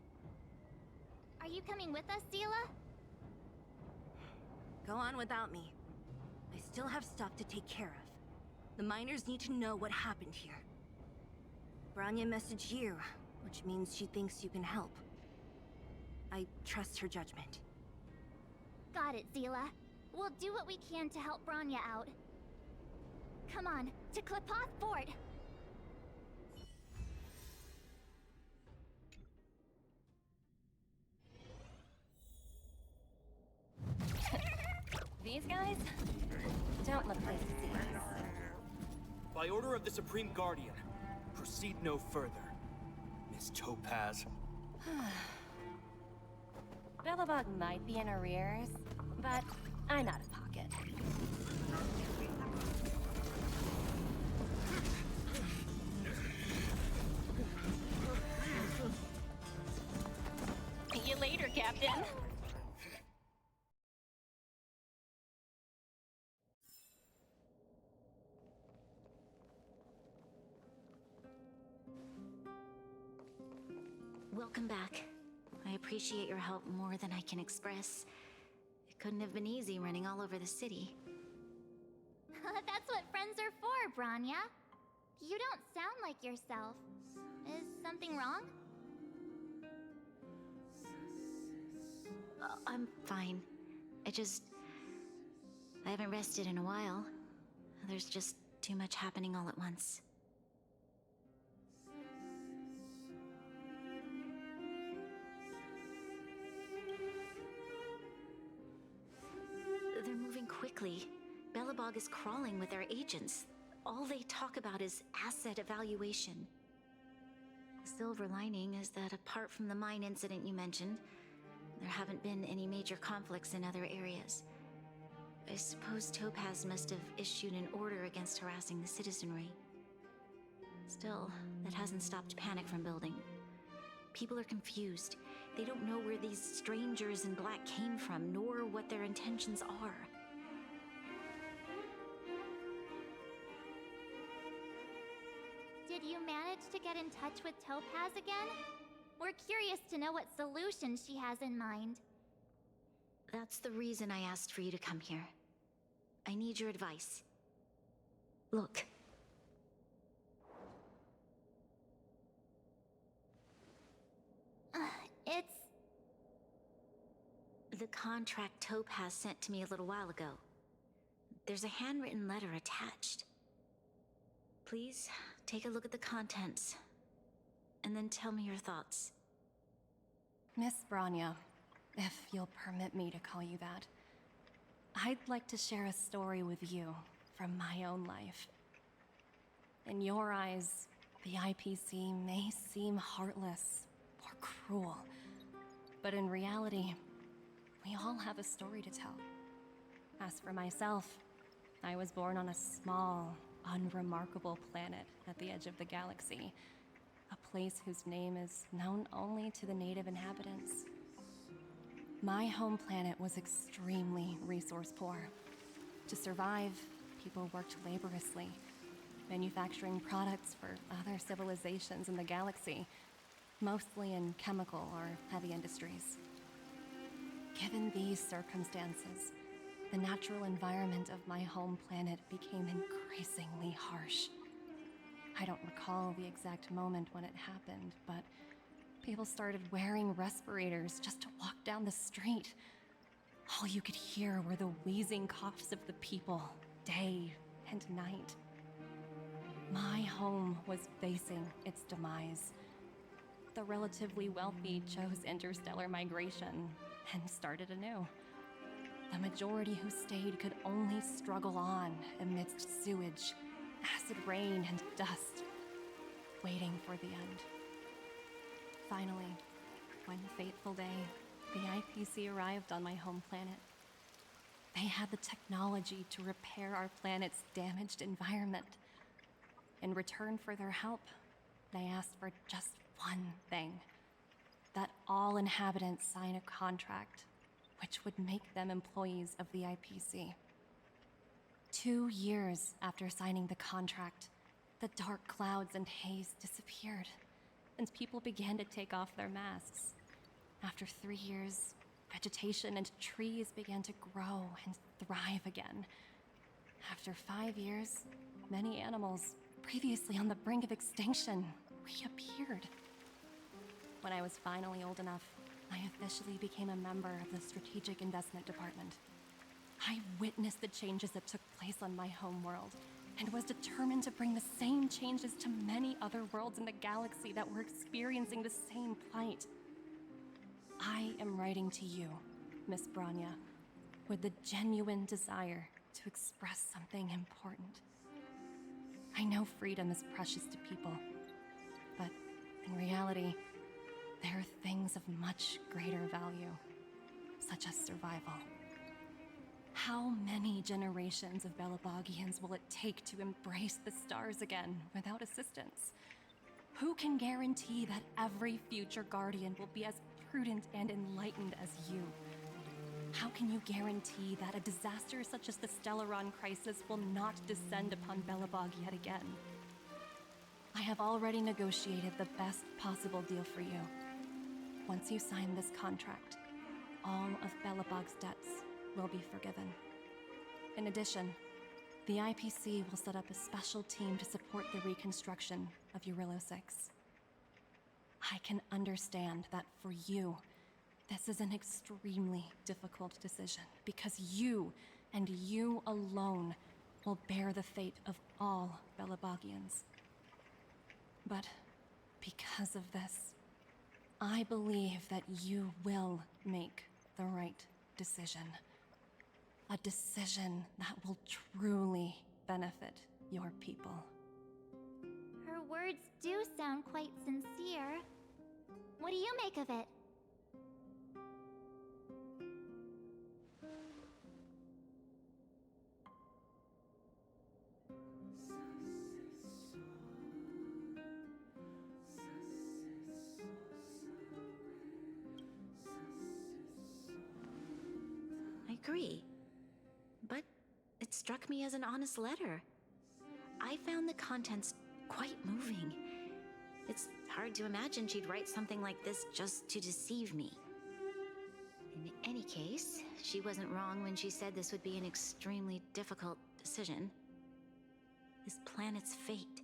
Are you coming with us, Zila? Go on without me. I still have stuff to take care of. The miners need to know what happened here. Branya messaged you, which means she thinks you can help. I trust her judgment. Got it, Zila. We'll do what we can to help Branya out. Come on, to Klipoth Fort! These guys don't look like thieves. By order of the Supreme Guardian, proceed no further, Miss Topaz. Bellabog might be in arrears, but I'm out of pocket. See you later, Captain. Welcome back. I appreciate your help more than I can express. It couldn't have been easy running all over the city. That's what friends are for, Branya. You don't sound like yourself. Is something wrong? I'm fine. I haven't rested in a while. There's just too much happening all at once. They're moving quickly. Bellabog is crawling with their agents. All they talk about is asset evaluation. The silver lining is that apart from the mine incident you mentioned, there haven't been any major conflicts in other areas. I suppose Topaz must have issued an order against harassing the citizenry. Still, that hasn't stopped panic from building. People are confused. They don't know where these strangers in black came from, nor what their intentions are. Did you manage to get in touch with Topaz again? We're curious to know what solution she has in mind. That's the reason I asked for you to come here. I need your advice. Look. It's... the contract Topaz sent to me a little while ago. There's a handwritten letter attached. Please, take a look at the contents, and then tell me your thoughts. Miss Branya, if you'll permit me to call you that, I'd like to share a story with you from my own life. In your eyes, the IPC may seem heartless or cruel, but in reality, we all have a story to tell. As for myself, I was born on a small, unremarkable planet at the edge of the galaxy, a place whose name is known only to the native inhabitants. My home planet was extremely resource poor. To survive, people worked laboriously, manufacturing products for other civilizations in the galaxy. mostly in chemical or heavy industries. Given these circumstances, the natural environment of my home planet became increasingly harsh. I don't recall the exact moment when it happened, but people started wearing respirators just to walk down the street. All you could hear were the wheezing coughs of the people, day and night. My home was facing its demise. The relatively wealthy chose interstellar migration and started anew. The majority who stayed could only struggle on amidst sewage, acid rain, and dust, waiting for the end. Finally, one fateful day, the IPC arrived on my home planet. They had the technology to repair our planet's damaged environment. In return for their help, they asked for just one thing: that all inhabitants sign a contract which would make them employees of the IPC. 2 years after signing the contract, the dark clouds and haze disappeared, and people began to take off their masks. After 3 years, vegetation and trees began to grow and thrive again. After 5 years, many animals, previously on the brink of extinction, reappeared. When I was finally old enough, I officially became a member of the Strategic Investment Department. I witnessed the changes that took place on my home world, and was determined to bring the same changes to many other worlds in the galaxy that were experiencing the same plight. I am writing to you, Miss Branya, with the genuine desire to express something important. I know freedom is precious to people, but in reality, there are things of much greater value, such as survival. How many generations of Belabogians will it take to embrace the stars again without assistance? Who can guarantee that every future Guardian will be as prudent and enlightened as you? How can you guarantee that a disaster such as the Stellaron crisis will not descend upon Belobog yet again? I have already negotiated the best possible deal for you. Once you sign this contract, all of Belobog's debts will be forgiven. In addition, the IPC will set up a special team to support the reconstruction of Eurillo 6. I can understand that for you, this is an extremely difficult decision, because you, and you alone, will bear the fate of all Belabogians. But because of this, I believe that you will make the right decision. A decision that will truly benefit your people. Her words do sound quite sincere. What do you make of it? I agree. But it struck me as an honest letter. I found the contents quite moving. It's hard to imagine she'd write something like this just to deceive me. In any case, she wasn't wrong when she said this would be an extremely difficult decision. This planet's fate,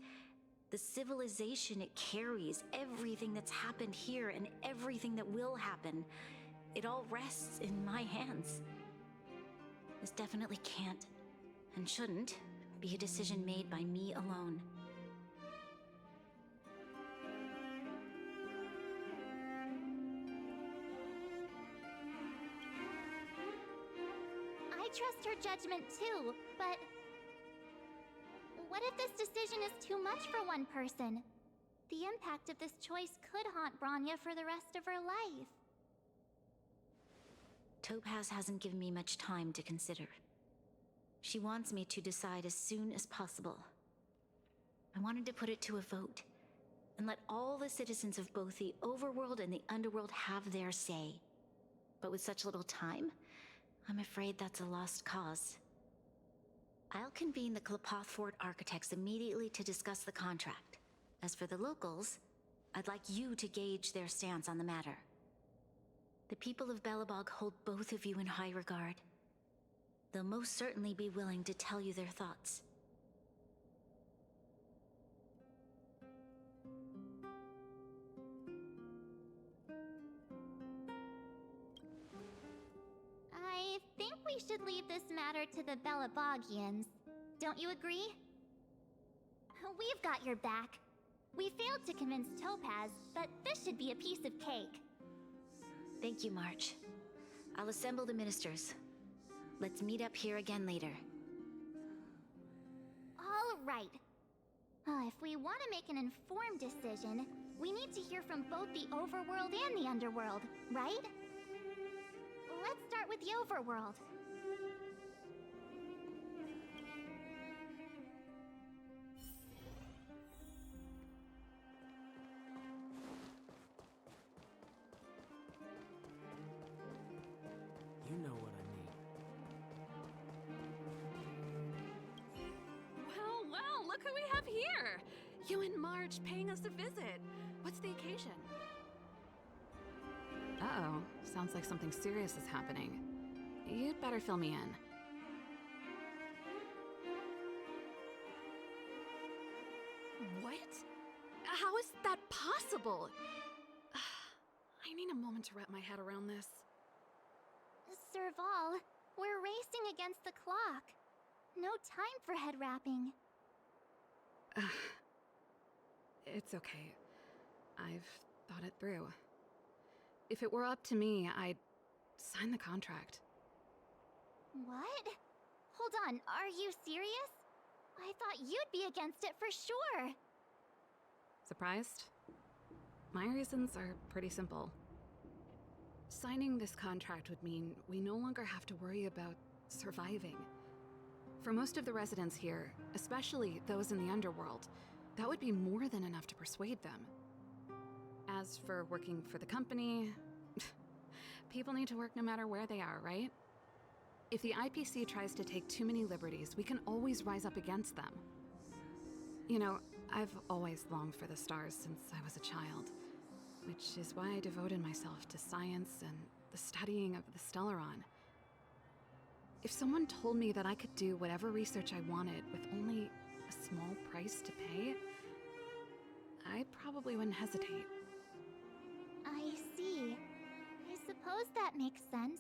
the civilization it carries, everything that's happened here and everything that will happen, it all rests in my hands. This definitely can't, and shouldn't, be a decision made by me alone. I trust her judgment too, but what if this decision is too much for one person? The impact of this choice could haunt Branya for the rest of her life. Topaz hasn't given me much time to consider. She wants me to decide as soon as possible. I wanted to put it to a vote, and let all the citizens of both the Overworld and the Underworld have their say. But with such little time, I'm afraid that's a lost cause. I'll convene the Klapothfort architects immediately to discuss the contract. As for the locals, I'd like you to gauge their stance on the matter. The people of Belobog hold both of you in high regard. They'll most certainly be willing to tell you their thoughts. I think we should leave this matter to the Belabogians. Don't you agree? We've got your back. We failed to convince Topaz, but this should be a piece of cake. Thank you, March. I'll assemble the ministers. Let's meet up here again later. All right. If we want to make an informed decision, we need to hear from both the overworld and the underworld, right? Let's start with the overworld. You know what I mean. Well, look who we have here! You and March paying us a visit. What's the occasion? Uh-oh. Sounds like something serious is happening. You'd better fill me in. What? How is that possible? I need a moment to wrap my head around this. Serval, we're racing against the clock. No time for head wrapping. It's okay. I've thought it through. If it were up to me, I'd sign the contract. What? Hold on, are you serious? I thought you'd be against it for sure. Surprised? My reasons are pretty simple. Signing this contract would mean we no longer have to worry about surviving. For most of the residents here, especially those in the underworld, that would be more than enough to persuade them. As for working for the company, people need to work no matter where they are, right? If the IPC tries to take too many liberties, we can always rise up against them. You know, I've always longed for the stars since I was a child, which is why I devoted myself to science and the studying of the Stellaron. If someone told me that I could do whatever research I wanted with only a small price to pay, I probably wouldn't hesitate. I see. I suppose that makes sense.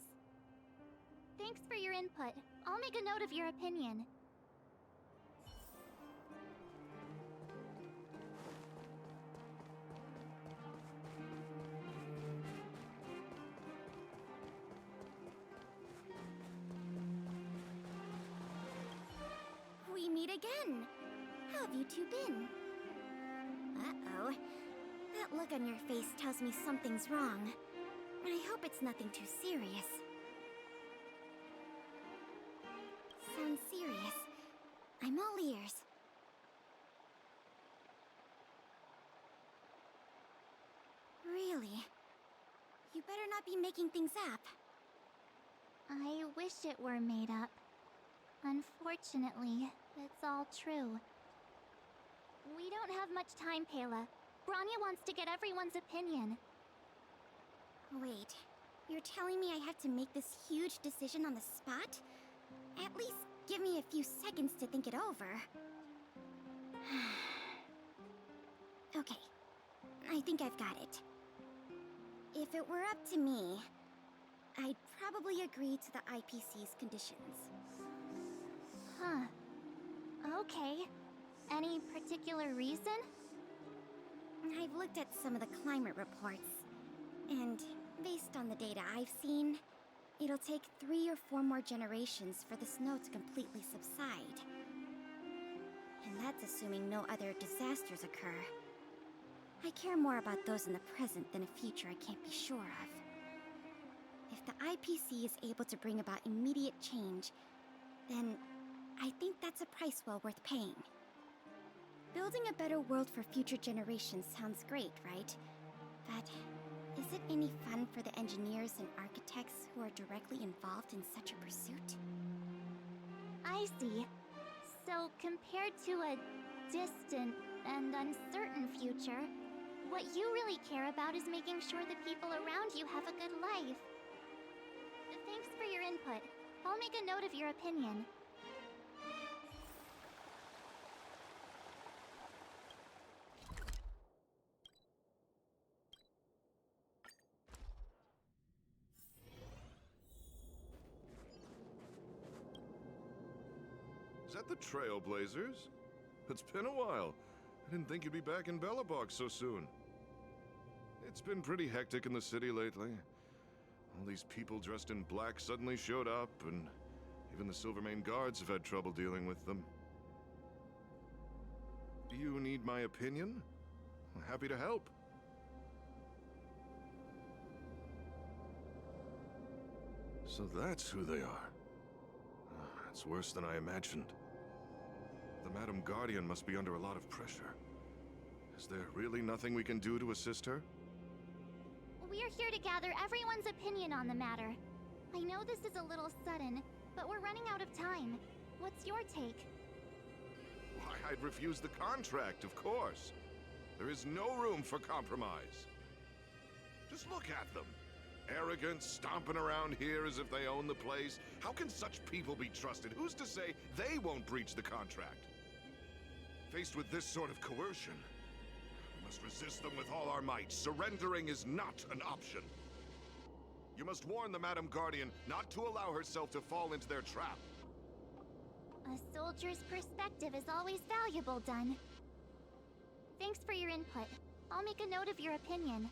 Thanks for your input. I'll make a note of your opinion. We meet again. How have you two been? Uh-oh. That look on your face tells me something's wrong. I hope it's nothing too serious. Sounds serious. I'm all ears. Really? You better not be making things up. I wish it were made up. Unfortunately, it's all true. We don't have much time, Pela. Branya wants to get everyone's opinion. Wait, you're telling me I have to make this huge decision on the spot? At least give me a few seconds to think it over. Okay, I think I've got it. If it were up to me, I'd probably agree to the IPC's conditions. Huh. Okay. Any particular reason? I've looked at some of the climate reports, and based on the data I've seen, it'll take 3 or 4 more generations for the snow to completely subside. And that's assuming no other disasters occur. I care more about those in the present than a future I can't be sure of. If the IPC is able to bring about immediate change, then I think that's a price well worth paying. Building a better world for future generations sounds great, right? But is it any fun for the engineers and architects who are directly involved in such a pursuit? I see. So, compared to a distant and uncertain future, What you really care about is making sure the people around you have a good life. Thanks for your input. I'll make a note of your opinion. Is that the Trailblazers? It's been a while. I didn't think you'd be back in Belobog so soon. It's been pretty hectic in the city lately. All these people dressed in black suddenly showed up, and even the Silvermane guards have had trouble dealing with them. Do you need my opinion? I'm happy to help. So that's who they are. It's worse than I imagined. The Madam Guardian must be under a lot of pressure. Is there really nothing we can do to assist her? We're here to gather everyone's opinion on the matter. I know this is a little sudden, but we're running out of time. What's your take? Why, I'd refuse the contract, of course. There is no room for compromise. Just look at them. Arrogant, stomping around here as if they own the place. How can such people be trusted? Who's to say they won't breach the contract? Faced with this sort of coercion, we must resist them with all our might. Surrendering is not an option. You must warn the Madam Guardian not to allow herself to fall into their trap. A soldier's perspective is always valuable, Dun. Thanks for your input. I'll make a note of your opinion.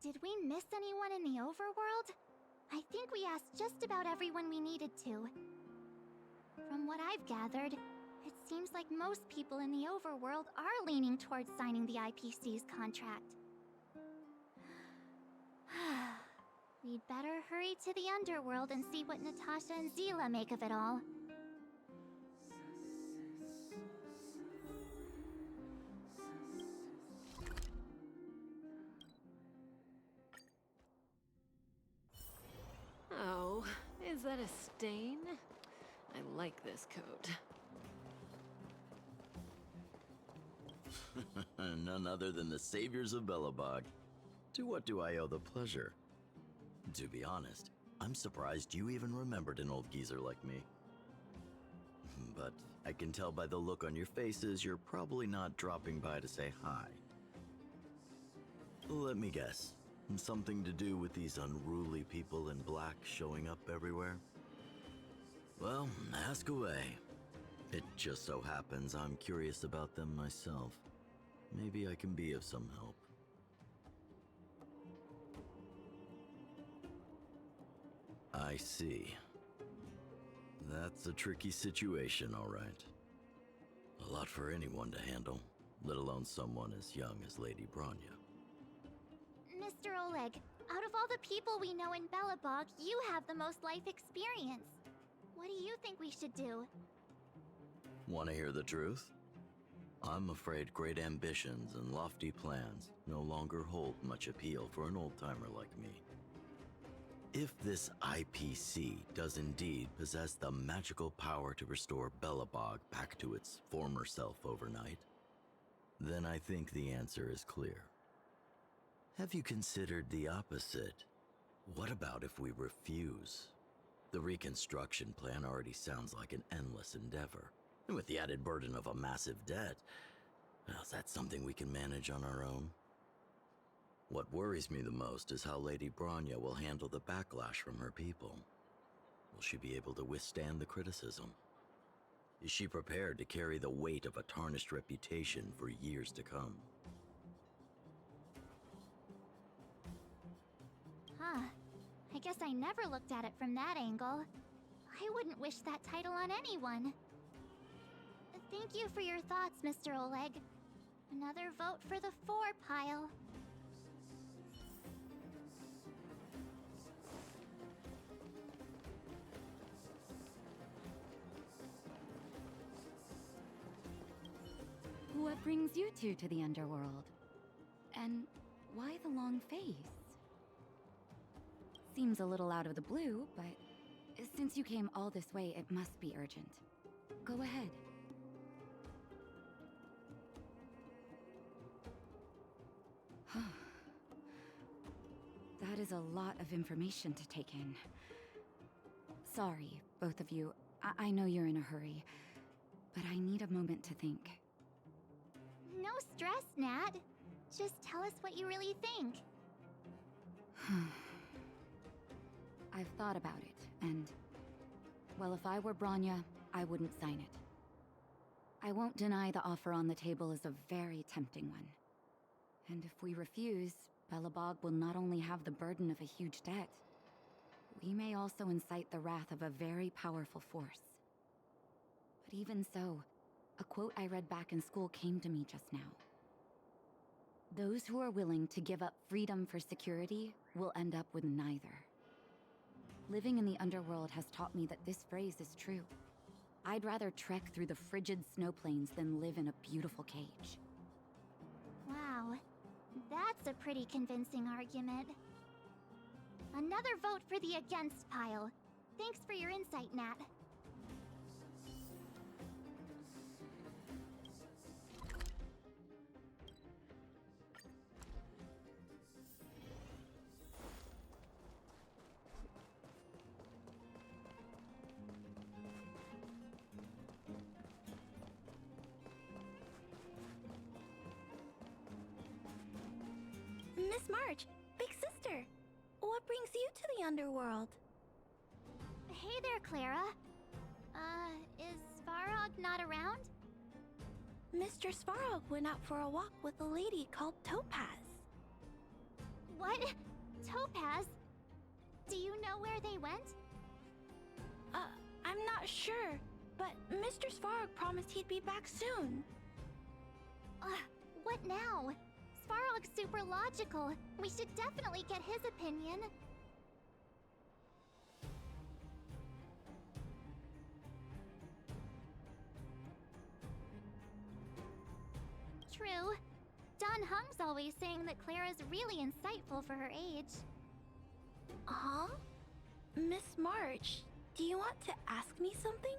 Did we miss anyone in the overworld? I think we asked just about everyone we needed to. From what I've gathered, it seems like most people in the overworld are leaning towards signing the IPC's contract. We'd better hurry to the underworld and see what Natasha and Zila make of it all. Oh, is that a stain? I like this coat. None other than the saviors of Belobog. To what do I owe the pleasure? To be honest, I'm surprised you even remembered an old geezer like me. But I can tell by the look on your faces you're probably not dropping by to say hi. Let me guess. Something to do with these unruly people in black showing up everywhere? Well, ask away. It just so happens I'm curious about them myself. Maybe I can be of some help. I see. That's a tricky situation, all right. A lot for anyone to handle, let alone someone as young as Lady Bronya. Mr. Oleg, out of all the people we know in Belobog, you have the most life experience. What do you think we should do? Want to hear the truth? I'm afraid great ambitions and lofty plans no longer hold much appeal for an old-timer like me. If this IPC does indeed possess the magical power to restore Belobog back to its former self overnight, then I think the answer is clear. Have you considered the opposite? What about if we refuse? The reconstruction plan already sounds like an endless endeavor. And with the added burden of a massive debt, well, is that something we can manage on our own? What worries me the most is how Lady Bronya will handle the backlash from her people. Will she be able to withstand the criticism? Is she prepared to carry the weight of a tarnished reputation for years to come? Huh. I guess I never looked at it from that angle. I wouldn't wish that title on anyone. Thank you for your thoughts, Mr. Oleg. Another vote for the 4 pile. What brings you two to the underworld? And why the long face? Seems a little out of the blue, but since you came all this way, it must be urgent. Go ahead. That is a lot of information to take in. Sorry, both of you. I know you're in a hurry, but I need a moment to think. No stress, Nat. Just tell us what you really think. I've thought about it, and... well, if I were Branya, I wouldn't sign it. I won't deny the offer on the table is a very tempting one. And if we refuse, Belobog will not only have the burden of a huge debt, we may also incite the wrath of a very powerful force. But even so, a quote I read back in school came to me just now. Those who are willing to give up freedom for security will end up with neither. Living in the underworld has taught me that this phrase is true. I'd rather trek through the frigid snow plains than live in a beautiful cage. Wow, that's a pretty convincing argument. Another vote for the against pile. Thanks for your insight, Nat. Miss March, big sister, what brings you to the underworld? Hey there, Clara. Is Svarog not around? Mr. Svarog went out for a walk with a lady called Topaz. What? Topaz? Do you know where they went? I'm not sure, but Mr. Svarog promised he'd be back soon. What now? Svarog's super logical. We should definitely get his opinion. True. Don Hung's always saying that Clara's really insightful for her age. Huh? Miss March, do you want to ask me something?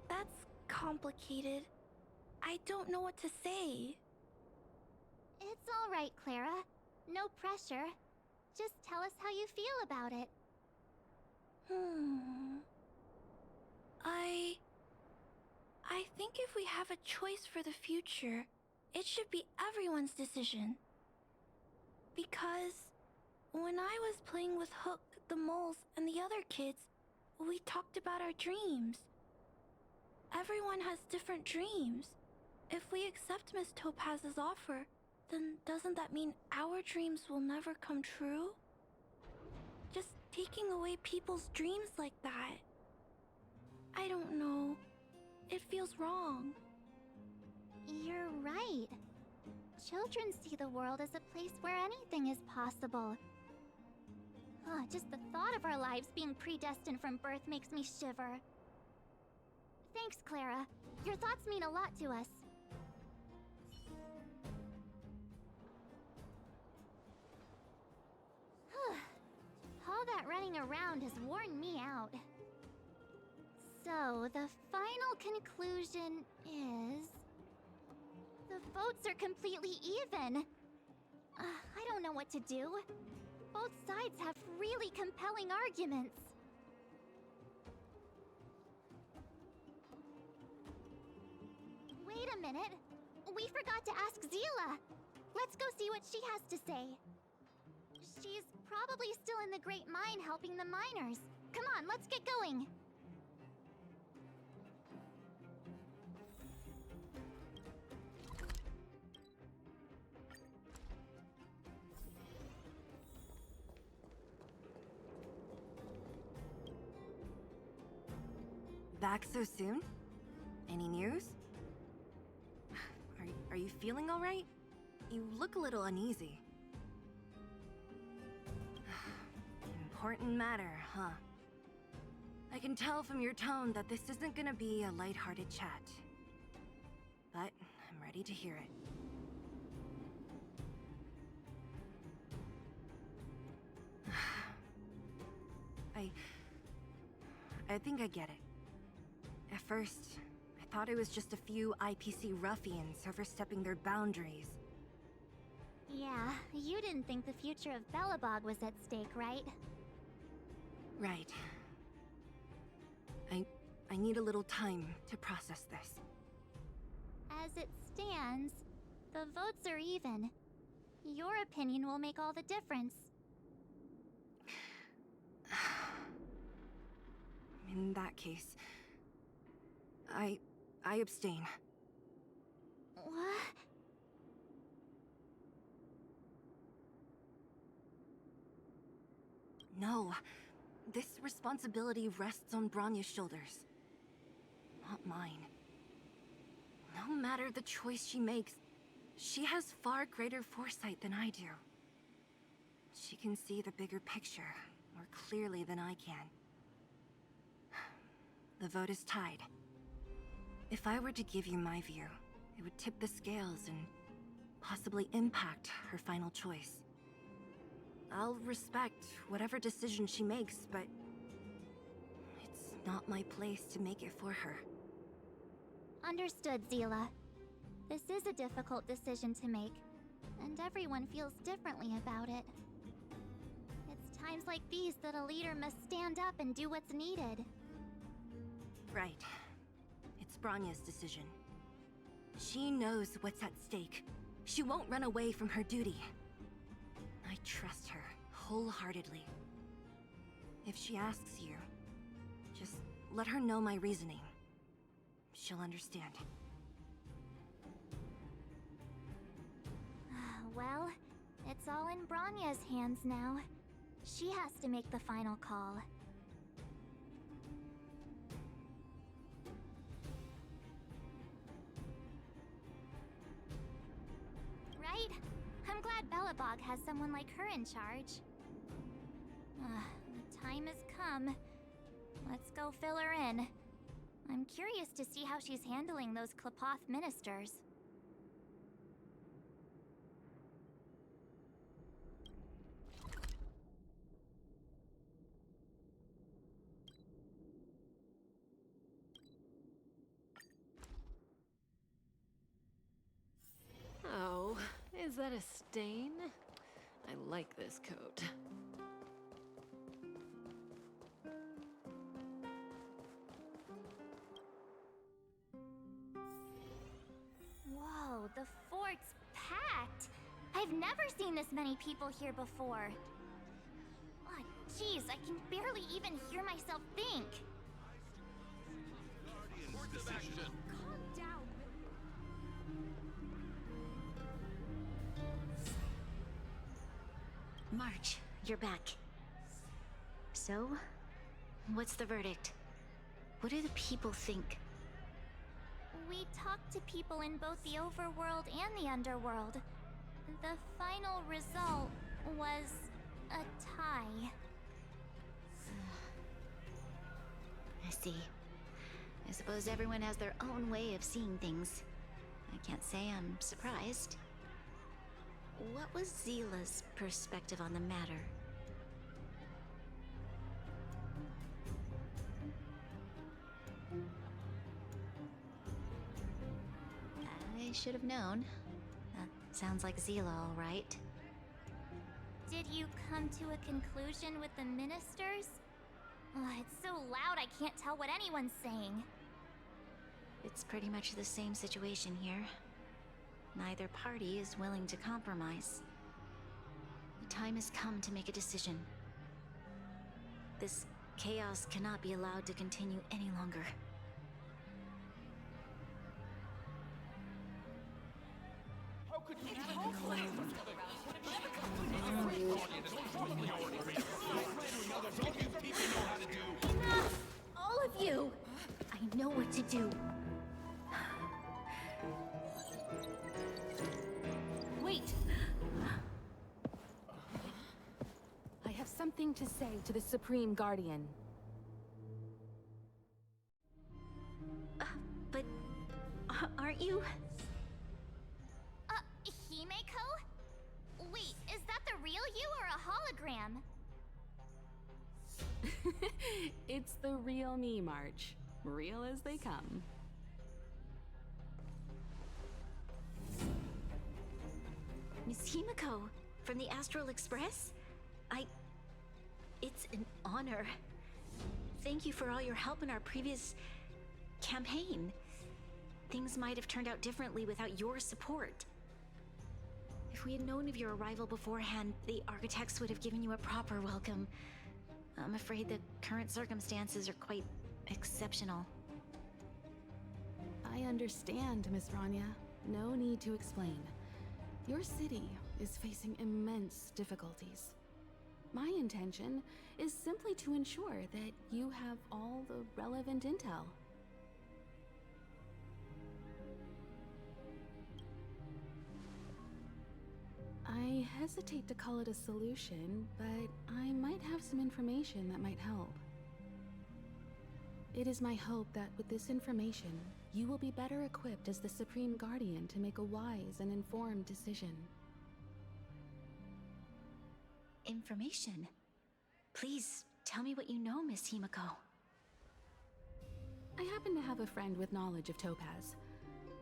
That's complicated. I don't know what to say. It's all right, Clara. No pressure. Just tell us how you feel about it. I think if we have a choice for the future, it should be everyone's decision. Because when I was playing with Hook, the moles, and the other kids, we talked about our dreams. Everyone has different dreams. If we accept Miss Topaz's offer, then doesn't that mean our dreams will never come true? Just taking away people's dreams like that. I don't know. It feels wrong. You're right. Children see the world as a place where anything is possible. Just the thought of our lives being predestined from birth makes me shiver. Thanks, Clara. Your thoughts mean a lot to us. All that running around has worn me out. So, the final conclusion is... the votes are completely even. I don't know what to do. Both sides have really compelling arguments. Wait a minute. We forgot to ask Zila. Let's go see what she has to say. She's probably still in the Great Mine helping the miners. Come on, let's get going. Back so soon? Any news? Are you feeling all right? You look a little uneasy. Important matter, huh? I can tell from your tone that this isn't gonna be a lighthearted chat. But I'm ready to hear it. I think I get it. At first, thought it was just a few IPC ruffians overstepping their boundaries. Yeah, you didn't think the future of Belobog was at stake, right? Right. I need a little time to process this. As it stands, the votes are even. Your opinion will make all the difference. In that case, I abstain. What? No. This responsibility rests on Bronya's shoulders. Not mine. No matter the choice she makes, she has far greater foresight than I do. She can see the bigger picture more clearly than I can. The vote is tied. If I were to give you my view, it would tip the scales and possibly impact her final choice. I'll respect whatever decision she makes, but it's not my place to make it for her. Understood, Zila. This is a difficult decision to make, and everyone feels differently about it. It's times like these that a leader must stand up and do what's needed. Right. It's Bronya's decision. She knows what's at stake. She won't run away from her duty. I trust her wholeheartedly. If she asks you, just let her know my reasoning. She'll understand. Well, it's all in Bronya's hands now. She has to make the final call. Right? I'm glad Belobog has someone like her in charge. The time has come. Let's go fill her in. I'm curious to see how she's handling those Klapoth ministers. Oh, is that a stain? I like this coat. Whoa, the fort's packed! I've never seen this many people here before. Oh, jeez, I can barely even hear myself think. Calm down, March, you're back. So, what's the verdict? What do the people think? We talked to people in both the overworld and the underworld. The final result was a tie. I see. I suppose everyone has their own way of seeing things. I can't say I'm surprised. What was Zila's perspective on the matter? I should have known. That sounds like Zila, all right. Did you come to a conclusion with the ministers? Oh, it's so loud I can't tell what anyone's saying. It's pretty much the same situation here. Neither party is willing to compromise. The time has come to make a decision. This chaos cannot be allowed to continue any longer. How could you Enough! All of you! I know what to do. Wait! I have something to say to the Supreme Guardian. But aren't you? Himeko? Wait, is that the real you or a hologram? It's the real me, March. Real as they come. Himiko, from the Astral Express? It's an honor. Thank you for all your help in our previous campaign. Things might have turned out differently without your support. If we had known of your arrival beforehand, the architects would have given you a proper welcome. I'm afraid the current circumstances are quite exceptional. I understand, Miss Rania. No need to explain. Your city is facing immense difficulties. My intention is simply to ensure that you have all the relevant intel. I hesitate to call it a solution, but I might have some information that might help. It is my hope that with this information, you will be better equipped as the Supreme Guardian to make a wise and informed decision. Information? Please, tell me what you know, Miss Himiko. I happen to have a friend with knowledge of Topaz.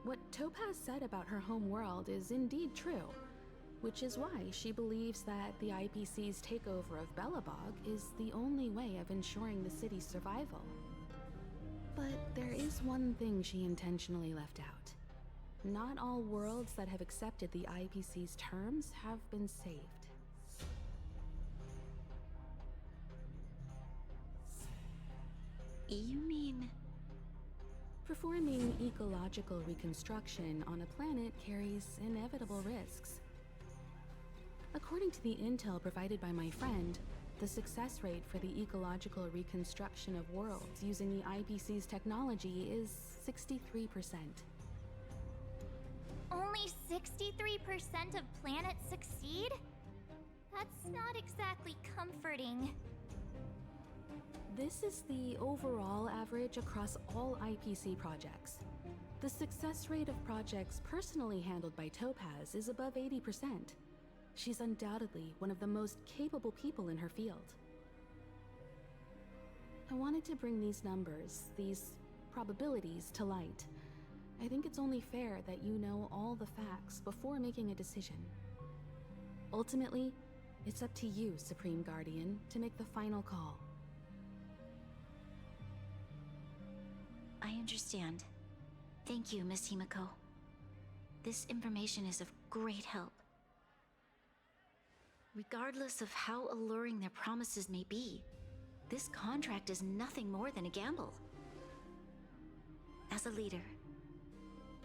What Topaz said about her home world is indeed true, which is why she believes that the IPC's takeover of Belobog is the only way of ensuring the city's survival. But there is one thing she intentionally left out. Not all worlds that have accepted the IPC's terms have been saved. You mean... Performing ecological reconstruction on a planet carries inevitable risks. According to the intel provided by my friend, the success rate for the ecological reconstruction of worlds using the IPC's technology is 63%. Only 63% of planets succeed? That's not exactly comforting. This is the overall average across all IPC projects. The success rate of projects personally handled by Topaz is above 80%. She's undoubtedly one of the most capable people in her field. I wanted to bring these numbers, these probabilities, to light. I think it's only fair that you know all the facts before making a decision. Ultimately, it's up to you, Supreme Guardian, to make the final call. I understand. Thank you, Miss Himiko. This information is of great help. Regardless of how alluring their promises may be, this contract is nothing more than a gamble. As a leader,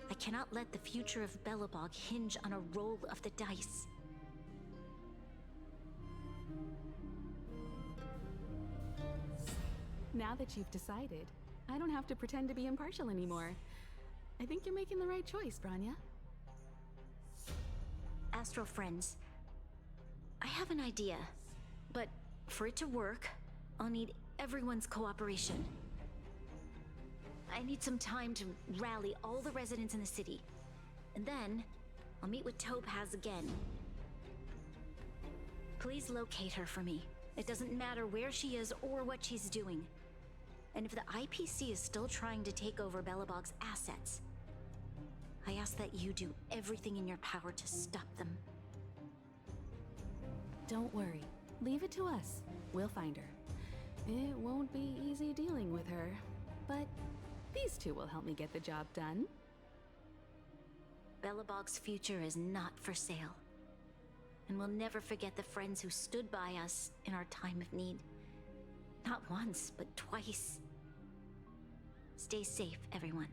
I cannot let the future of Belobog hinge on a roll of the dice. Now that you've decided, I don't have to pretend to be impartial anymore. I think you're making the right choice, Branya. Astral friends, I have an idea, but for it to work, I'll need everyone's cooperation. I need some time to rally all the residents in the city, and then I'll meet with Topaz again. Please locate her for me. It doesn't matter where she is or what she's doing. And if the IPC is still trying to take over Belobog's assets, I ask that you do everything in your power to stop them. Don't worry. Leave it to us. We'll find her. It won't be easy dealing with her, but these two will help me get the job done. Belobog's future is not for sale. And we'll never forget the friends who stood by us in our time of need. Not once, but twice. Stay safe, everyone.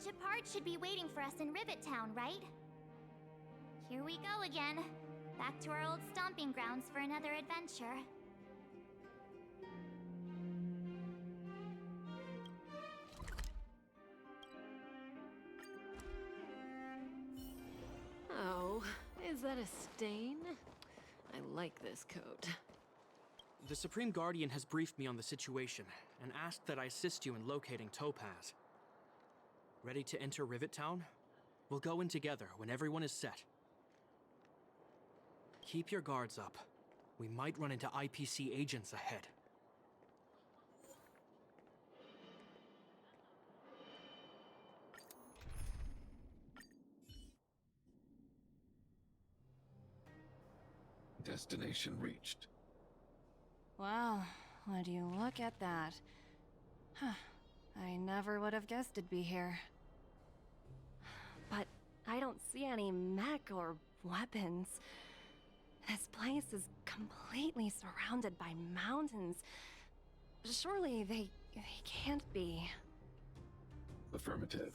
Shepard should be waiting for us in Rivet Town, right? Here we go again. Back to our old stomping grounds for another adventure. Oh, is that a stain? I like this coat. The Supreme Guardian has briefed me on the situation and asked that I assist you in locating Topaz. Ready to enter Rivet Town? We'll go in together when everyone is set. Keep your guards up. We might run into IPC agents ahead. Destination reached. Well, would you look at that? Huh. I never would have guessed it'd be here. But I don't see any mech or weapons. This place is completely surrounded by mountains. Surely they can't be. Affirmative.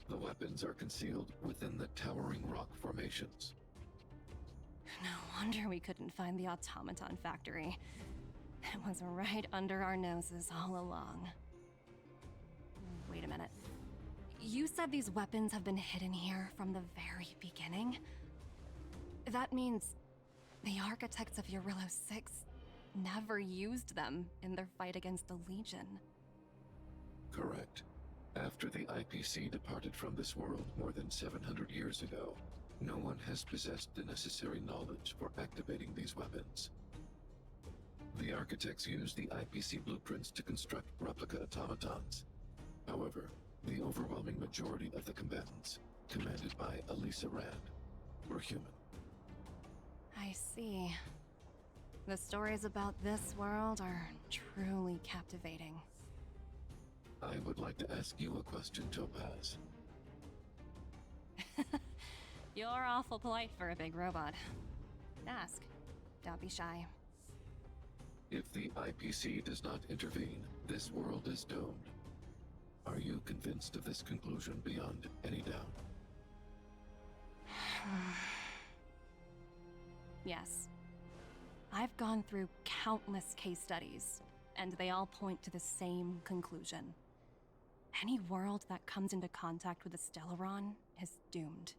The weapons are concealed within the towering rock formations. No wonder we couldn't find the automaton factory. It was right under our noses all along. Wait a minute. You said these weapons have been hidden here from the very beginning? That means the architects of Eurillo 6 never used them in their fight against the Legion. Correct. After the IPC departed from this world more than 700 years ago, no one has possessed the necessary knowledge for activating these weapons. The architects used the IPC blueprints to construct replica automatons. However, the overwhelming majority of the combatants, commanded by Elisa Rand, were human. I see. The stories about this world are truly captivating. I would like to ask you a question, Topaz. You're awful polite for a big robot. Ask. Don't be shy. If the IPC does not intervene, this world is doomed. Are you convinced of this conclusion beyond any doubt? Yes. I've gone through countless case studies, and they all point to the same conclusion. Any world that comes into contact with a Stellaron is doomed.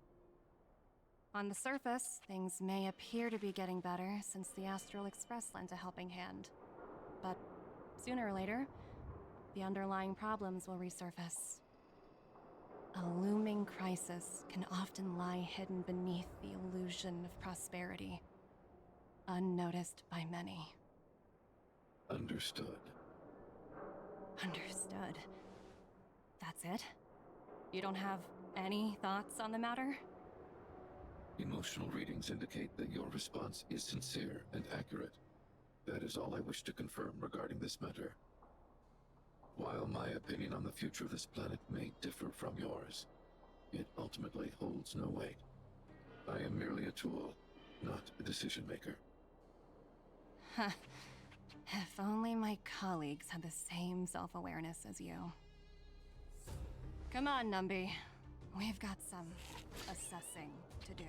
On the surface, things may appear to be getting better since the Astral Express lent a helping hand. But sooner or later, the underlying problems will resurface. A looming crisis can often lie hidden beneath the illusion of prosperity, unnoticed by many. Understood. Understood. That's it? You don't have any thoughts on the matter? Emotional readings indicate that your response is sincere and accurate. That is all I wish to confirm regarding this matter. While my opinion on the future of this planet may differ from yours, it ultimately holds no weight. I am merely a tool, not a decision maker. Huh. If only my colleagues had the same self-awareness as you. Come on, Numby. We've got some assessing to do.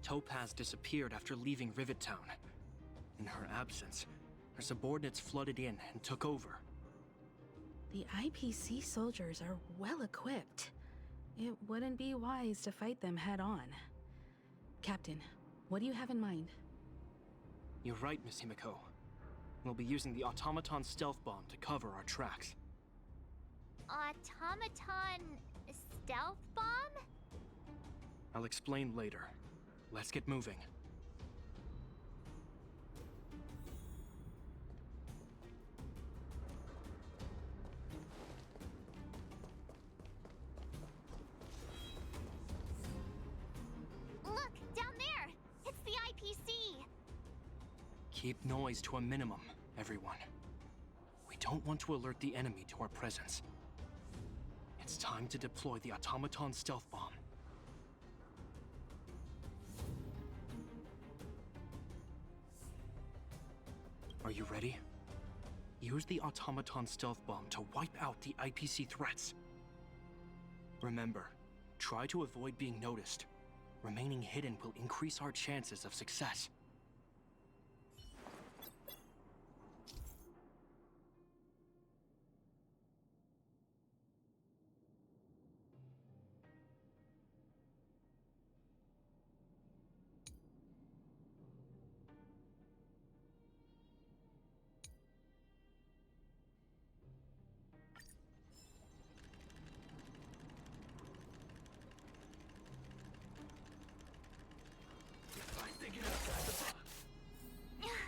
Topaz disappeared after leaving Rivet Town. In her absence, her subordinates flooded in and took over. The IPC soldiers are well equipped. It wouldn't be wise to fight them head on. Captain, what do you have in mind? You're right, Miss Himiko. We'll be using the automaton stealth bomb to cover our tracks. Automaton stealth bomb? I'll explain later. Let's get moving. Look, down there! It's the IPC! Keep noise to a minimum, everyone. We don't want to alert the enemy to our presence. It's time to deploy the automaton stealth bomb. Are you ready? Use the automaton stealth bomb to wipe out the IPC threats. Remember, try to avoid being noticed. Remaining hidden will increase our chances of success.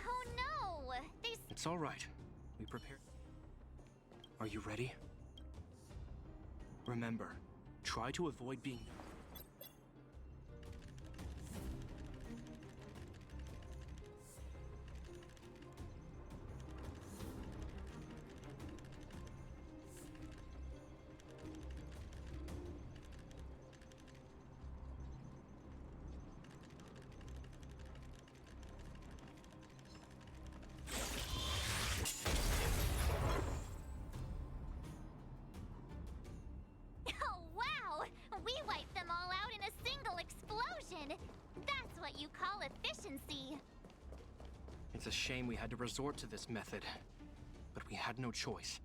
Oh no! It's all right. We prepared. Are you ready? Remember, try to avoid being... Oh wow! We wiped them all out in a single explosion! That's what you call efficiency! It's a shame we had to resort to this method, but we had no choice.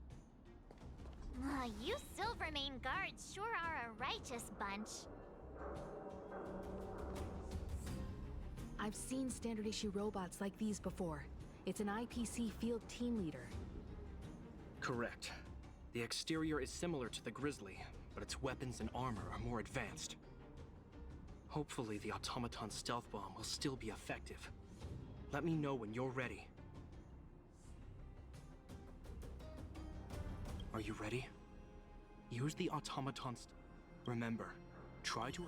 You Silvermane guards sure are a righteous bunch. I've seen standard issue robots like these before. It's an IPC field team leader. Correct. The exterior is similar to the Grizzly, but its weapons and armor are more advanced. Hopefully the automaton stealth bomb will still be effective. Let me know when you're ready. Are you ready? Use the automaton Remember, try to...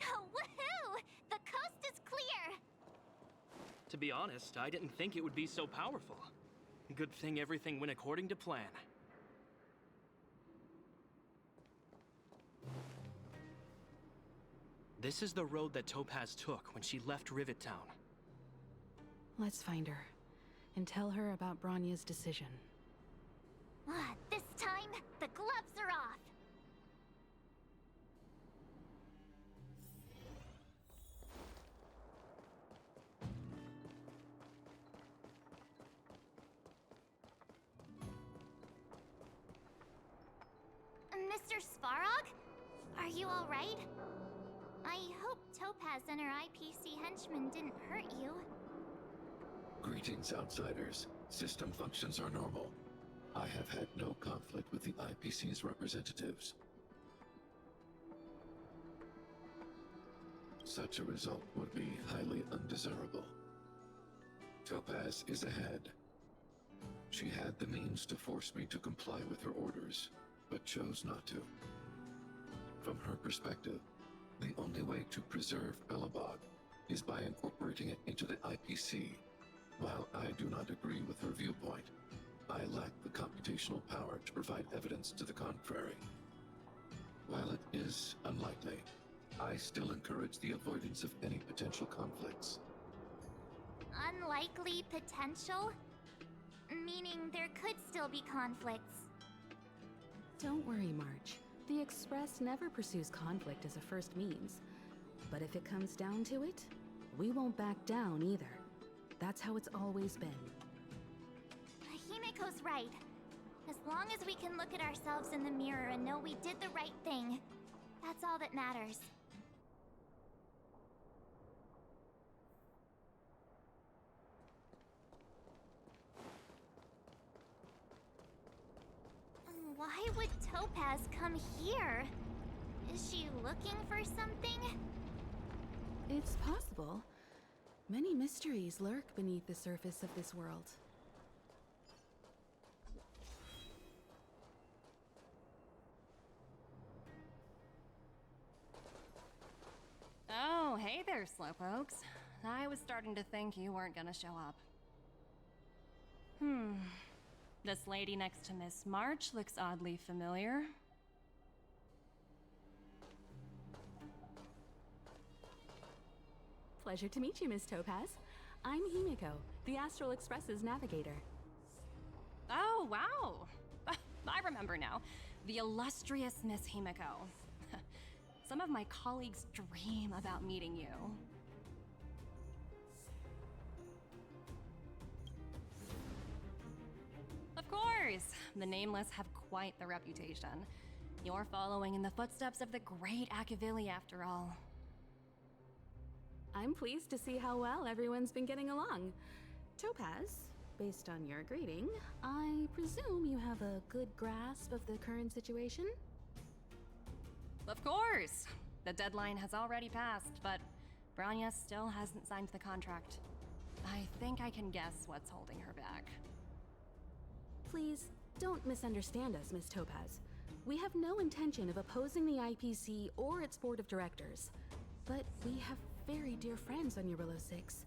Woohoo! The coast is clear! To be honest, I didn't think it would be so powerful. Good thing everything went according to plan. This is the road that Topaz took when she left Rivet Town. Let's find her and tell her about Bronya's decision. This time, the gloves are off! Mr. Svarog? Are you alright? I hope Topaz and her IPC henchmen didn't hurt you. Greetings, outsiders. System functions are normal. I have had no conflict with the IPC's representatives. Such a result would be highly undesirable. Topaz is ahead. She had the means to force me to comply with her orders, but chose not to. From her perspective, the only way to preserve Belobog is by incorporating it into the IPC. While I do not agree with her viewpoint, I lack the computational power to provide evidence to the contrary. While it is unlikely, I still encourage the avoidance of any potential conflicts. Unlikely potential? Meaning there could still be conflicts. Don't worry, March. The Express never pursues conflict as a first means. But if it comes down to it, we won't back down either. That's how it's always been. Himiko's right. As long as we can look at ourselves in the mirror and know we did the right thing, that's all that matters. Why would Topaz come here? Is she looking for something? It's possible. Many mysteries lurk beneath the surface of this world. Slowpokes. I was starting to think you weren't gonna show up. This lady next to Miss March looks oddly familiar. Pleasure to meet you, Miss Topaz. I'm Himiko, the Astral Express's navigator. Oh, wow! I remember now. The illustrious Miss Himiko. Some of my colleagues dream about meeting you. Of course! The Nameless have quite the reputation. You're following in the footsteps of the great Akavili, after all. I'm pleased to see how well everyone's been getting along. Topaz, based on your greeting, I presume you have a good grasp of the current situation? Of course! The deadline has already passed, but Branya still hasn't signed the contract. I think I can guess what's holding her back. Please, don't misunderstand us, Miss Topaz. We have no intention of opposing the IPC or its board of directors, but we have very dear friends on Eurillo 6.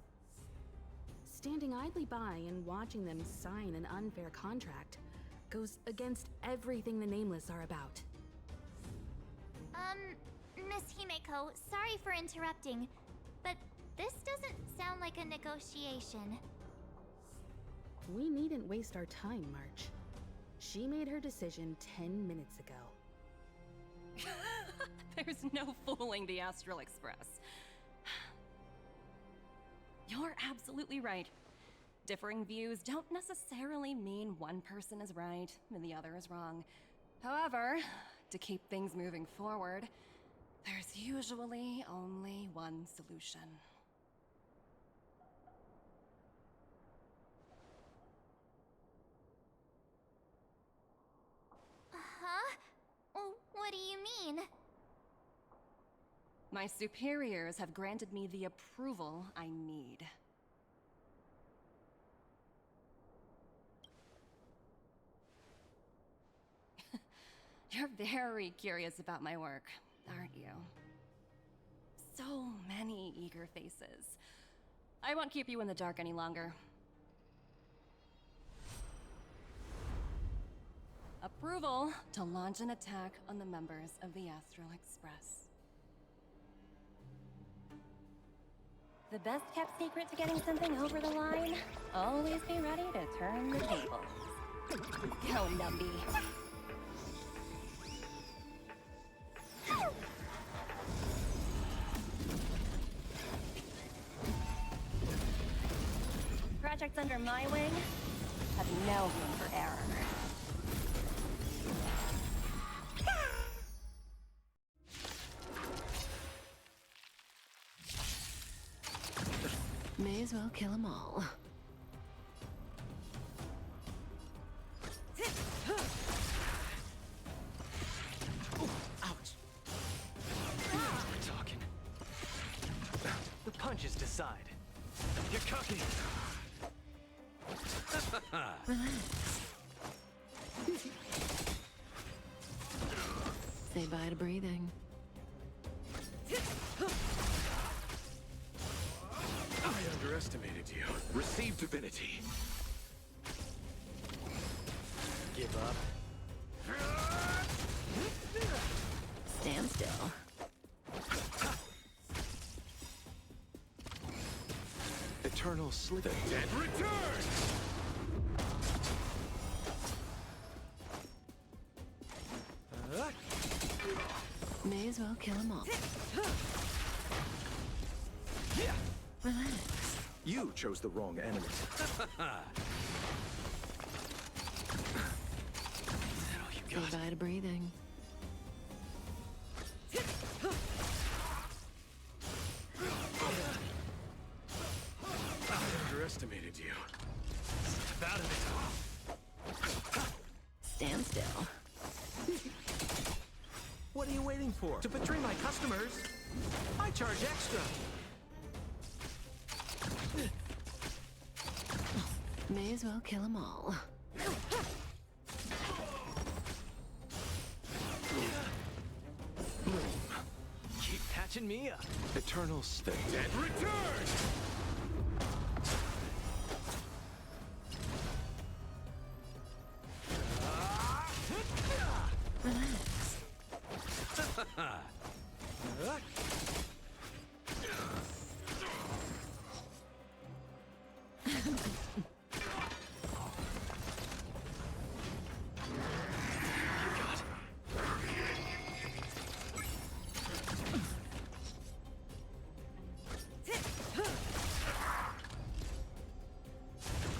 Standing idly by and watching them sign an unfair contract goes against everything the Nameless are about. Miss Himeko, sorry for interrupting, but this doesn't sound like a negotiation. We needn't waste our time, March. She made her decision 10 minutes ago. There's no fooling the Astral Express. You're absolutely right. Differing views don't necessarily mean one person is right and the other is wrong. However, to keep things moving forward, there's usually only one solution. Huh? What do you mean? My superiors have granted me the approval I need. You're very curious about my work, aren't you? So many eager faces. I won't keep you in the dark any longer. Approval to launch an attack on the members of the Astral Express. The best kept secret to getting something over the line? Always be ready to turn the tables. Go, Numby. Projects under my wing have no room for error. May as well kill them all. Ouch. We're talking. The punches decide. You're cooking. Relax. Say bye to breathing. I underestimated you. Receive divinity. Give up. Stand still. Eternal slip. The dead return! May as well kill them all. Relax. You chose the wrong enemy. Say bye to breathing. I underestimated you. Step out of it. Stand still. What are you waiting for? To betray my customers? I charge extra. May as well kill them all. Keep catching me up. Eternal state. And return!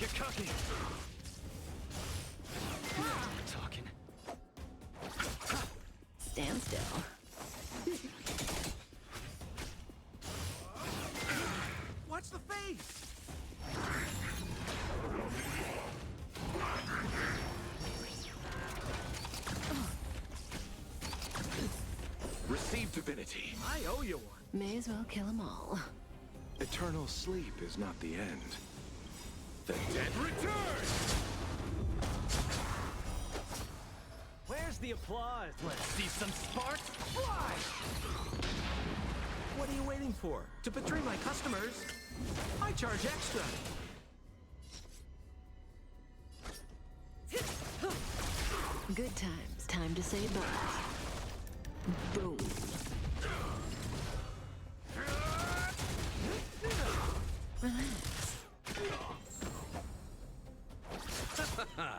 Get cocky! Talking. Stand still. Watch the face! Receive divinity. I owe you one. May as well kill them all. Eternal sleep is not the end. The dead Return! Where's the applause? Let's see some sparks fly! What are you waiting for? To betray my customers? I charge extra. Good times. Time to say bye. Boom. Relax.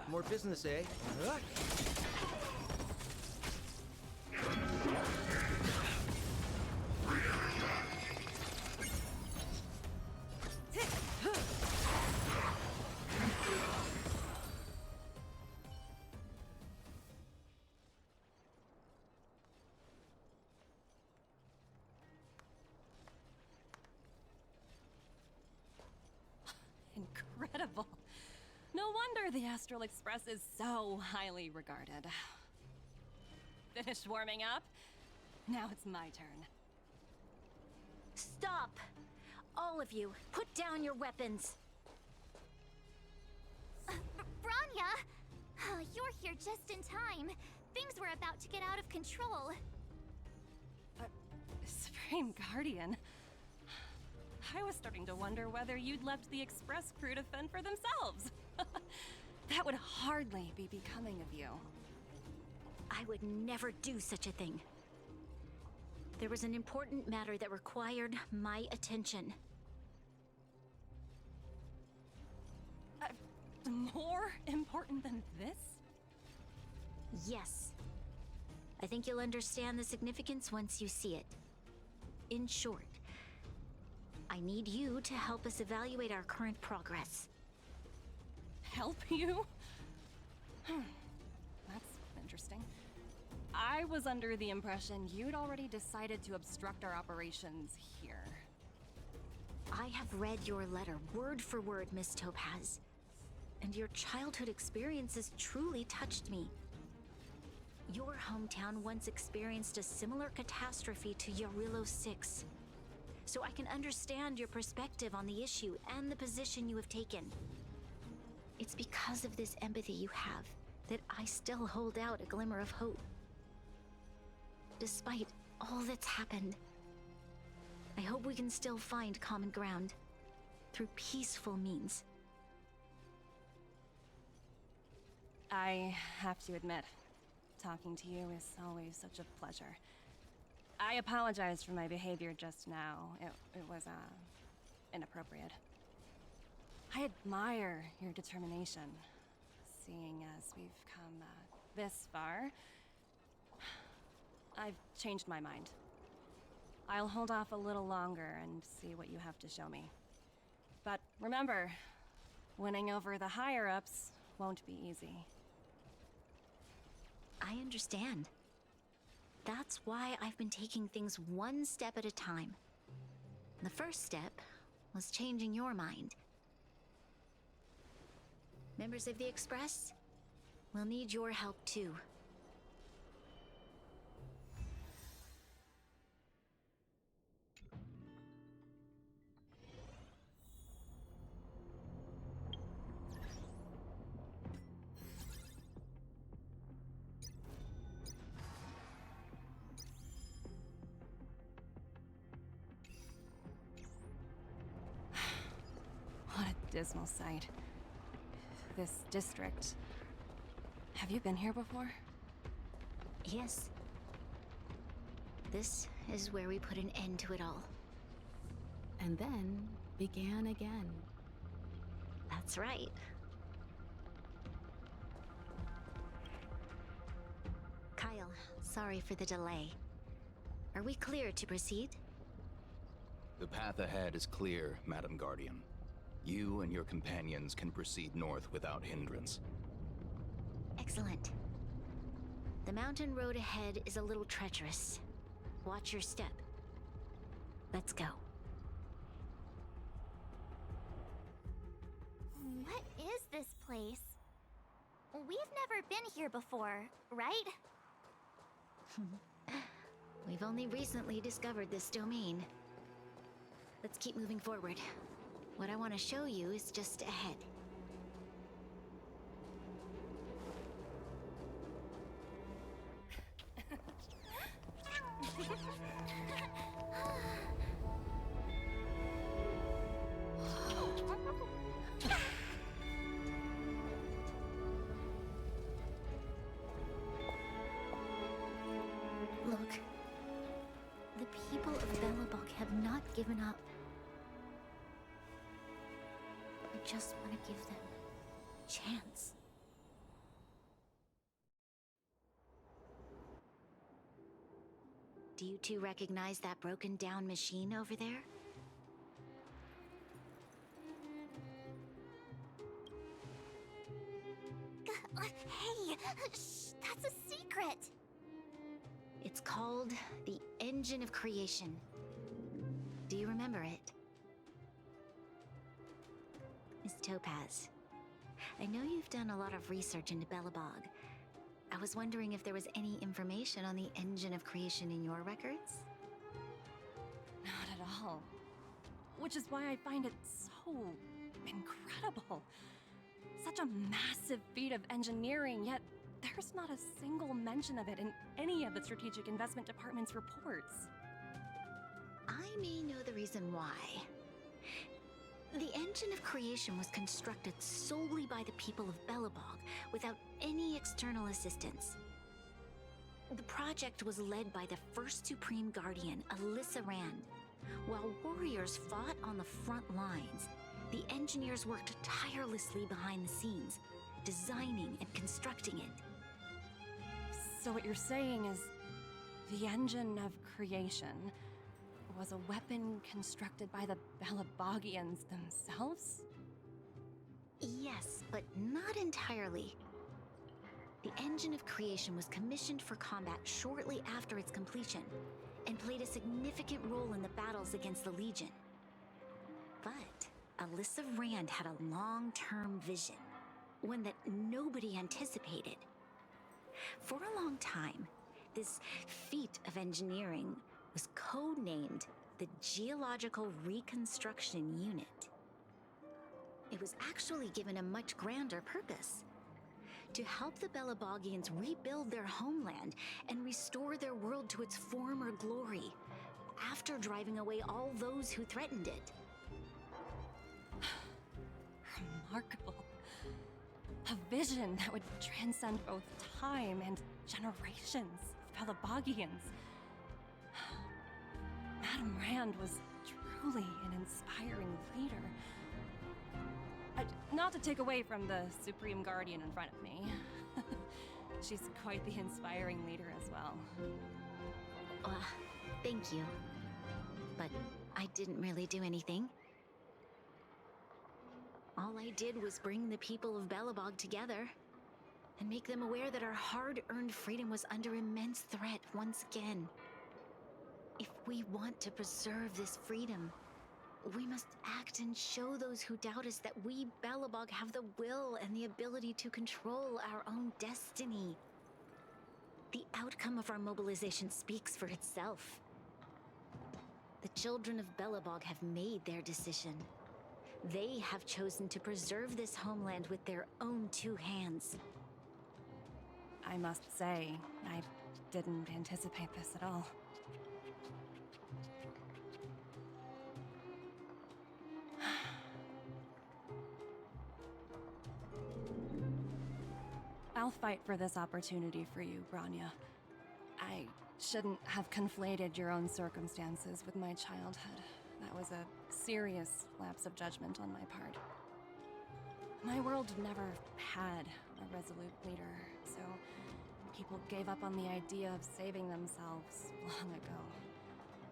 More business, eh? Incredible. No wonder the Astral Express is so highly regarded. Finished warming up? Now it's my turn. Stop! All of you, put down your weapons. Branya! Oh, you're here just in time. Things were about to get out of control. Supreme Guardian. I was starting to wonder whether you'd left the Express crew to fend for themselves. That would hardly be becoming of you. I would never do such a thing. There was an important matter that required my attention. More important than this? Yes. I think you'll understand the significance once you see it. In short, I need you to help us evaluate our current progress. Help you? That's interesting. I was under the impression you'd already decided to obstruct our operations here. I have read your letter word for word, Miss Topaz. And your childhood experiences truly touched me. Your hometown once experienced a similar catastrophe to Yarillo 6. So I can understand your perspective on the issue and the position you have taken. It's because of this empathy you have that I still hold out a glimmer of hope. Despite all that's happened, I hope we can still find common ground through peaceful means. I have to admit, talking to you is always such a pleasure. I apologize for my behavior just now. It was, inappropriate. I admire your determination, seeing as we've come, this far. I've changed my mind. I'll hold off a little longer and see what you have to show me. But remember, winning over the higher-ups won't be easy. I understand. That's why I've been taking things one step at a time. The first step was changing your mind. Members of the Express, we'll need your help too. dismal sight. This district. Have you been here before? Yes. This is where we put an end to it all. And then began again. That's right. Kyle, sorry for the delay. Are we clear to proceed? The path ahead is clear, Madam Guardian. You and your companions can proceed north without hindrance. Excellent. The mountain road ahead is a little treacherous. Watch your step. Let's go. What is this place? We've never been here before, right? We've only recently discovered this domain. Let's keep moving forward. What I want to show you is just ahead. Look. The people of Belobog have not given up. I just want to give them a chance. Do you two recognize that broken down machine over there? Hey, shh, that's a secret. It's called the Engine of Creation. Do you remember it? Miss Topaz, I know you've done a lot of research into Belobog. I was wondering if there was any information on the Engine of Creation in your records? Not at all. Which is why I find it so incredible. Such a massive feat of engineering, yet there's not a single mention of it in any of the Strategic Investment Department's reports. I may know the reason why. The Engine of Creation was constructed solely by the people of Belobog, without any external assistance. The project was led by the first Supreme Guardian, Alyssa Rand. While warriors fought on the front lines, the engineers worked tirelessly behind the scenes, designing and constructing it. So what you're saying is the Engine of Creation was a weapon constructed by the Belabogians themselves? Yes, but not entirely. The Engine of Creation was commissioned for combat shortly after its completion, and played a significant role in the battles against the Legion. But Alyssa Rand had a long-term vision, one that nobody anticipated. For a long time, this feat of engineering was codenamed the Geological Reconstruction Unit. It was actually given a much grander purpose: to help the Belabogians rebuild their homeland and restore their world to its former glory, after driving away all those who threatened it. Remarkable. A vision that would transcend both time and generations of Belabogians. Madame Rand was truly an inspiring leader. Not to take away from the Supreme Guardian in front of me. She's quite the inspiring leader as well. Thank you. But I didn't really do anything. All I did was bring the people of Belobog together and make them aware that our hard-earned freedom was under immense threat once again. If we want to preserve this freedom, we must act and show those who doubt us that we, Belobog, have the will and the ability to control our own destiny. The outcome of our mobilization speaks for itself. The children of Belobog have made their decision. They have chosen to preserve this homeland with their own two hands. I must say, I didn't anticipate this at all. I'll fight for this opportunity for you, Branya. I shouldn't have conflated your own circumstances with my childhood. That was a serious lapse of judgment on my part. My world never had a resolute leader, so people gave up on the idea of saving themselves long ago.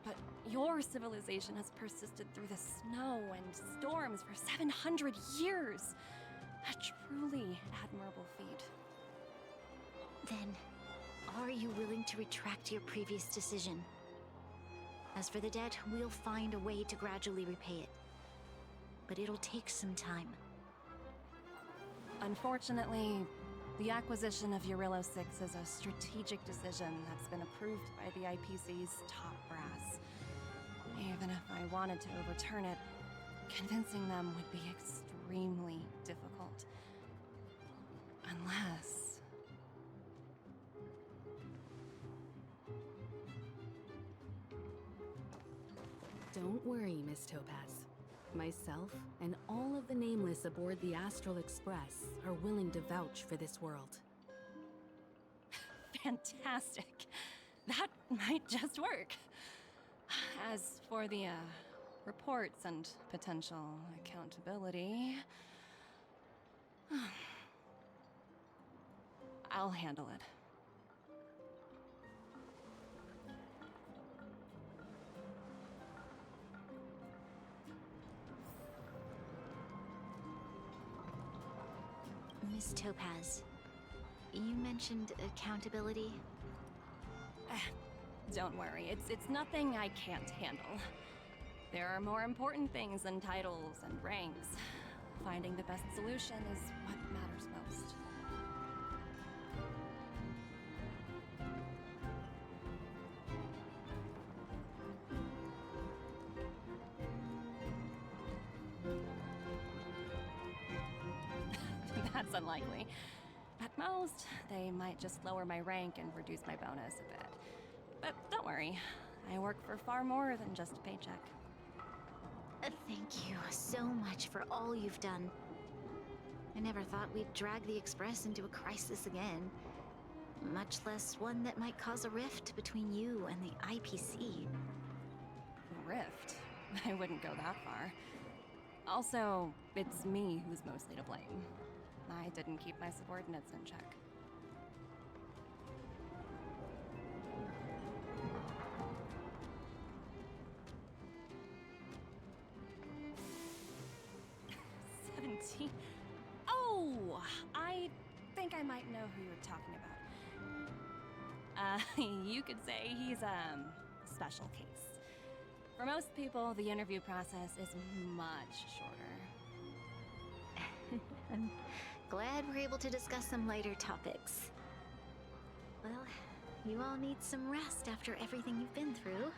But your civilization has persisted through the snow and storms for 700 years. A truly admirable feat. Then, are you willing to retract your previous decision? As for the debt, we'll find a way to gradually repay it. But it'll take some time. Unfortunately, the acquisition of Eurillo 6 is a strategic decision that's been approved by the IPC's top brass. Even if I wanted to overturn it, convincing them would be extremely difficult. Unless... Don't worry, Miss Topaz. Myself and all of the Nameless aboard the Astral Express are willing to vouch for this world. Fantastic. That might just work. As for the, reports and potential accountability... I'll handle it. Miss Topaz, you mentioned accountability? Don't worry, it's nothing I can't handle. There are more important things than titles and ranks. Finding the best solution is what matters most. That's unlikely. At most, they might just lower my rank and reduce my bonus a bit. But don't worry, I work for far more than just a paycheck. Thank you so much for all you've done. I never thought we'd drag the Express into a crisis again. Much less one that might cause a rift between you and the IPC. Rift? I wouldn't go that far. Also, it's me who's mostly to blame. I didn't keep my subordinates in check. Oh, I think I might know who you're talking about. You could say he's a special case. For most people, the interview process is much shorter. I'm glad we're able to discuss some lighter topics. Well, you all need some rest after everything you've been through.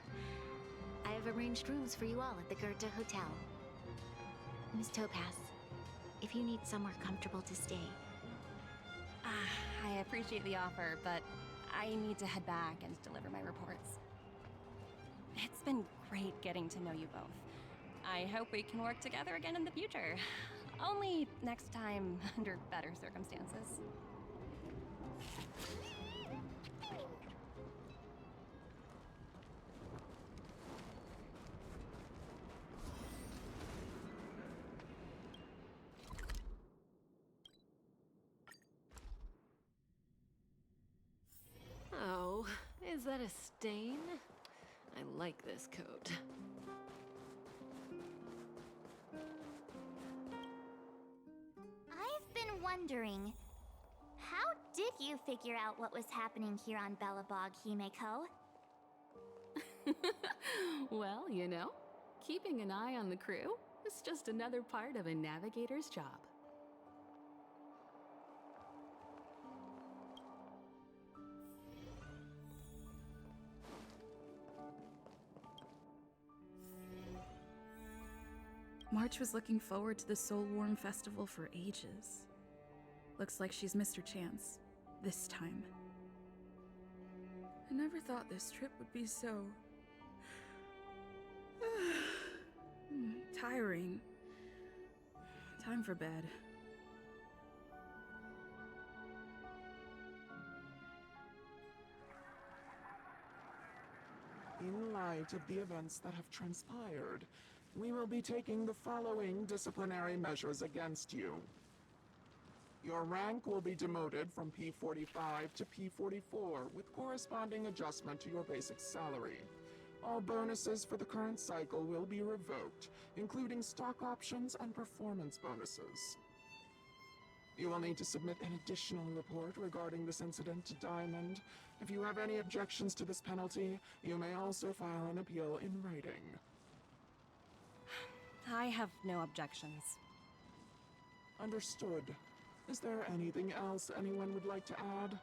I have arranged rooms for you all at the Goethe Hotel. Miss Topaz, if you need somewhere comfortable to stay. I appreciate the offer, but I need to head back and deliver my reports. It's been great getting to know you both. I hope we can work together again in the future. Only next time under better circumstances. Oh, is that a stain? I like this coat. I've been wondering, how did you figure out what was happening here on Belobog, Himeko? Well, you know, keeping an eye on the crew is just another part of a navigator's job. March was looking forward to the Soulwarm Festival for ages. Looks like she's missed her chance. This time. I never thought this trip would be so... tiring. Time for bed. light of the events that have transpired, we will be taking the following disciplinary measures against you. Your rank will be demoted from P45 to P44 with corresponding adjustment to your basic salary. All bonuses for the current cycle will be revoked, including stock options and performance bonuses. You will need to submit an additional report regarding this incident to Diamond. If you have any objections to this penalty, you may also file an appeal in writing. I have no objections. Understood. Is there anything else anyone would like to add?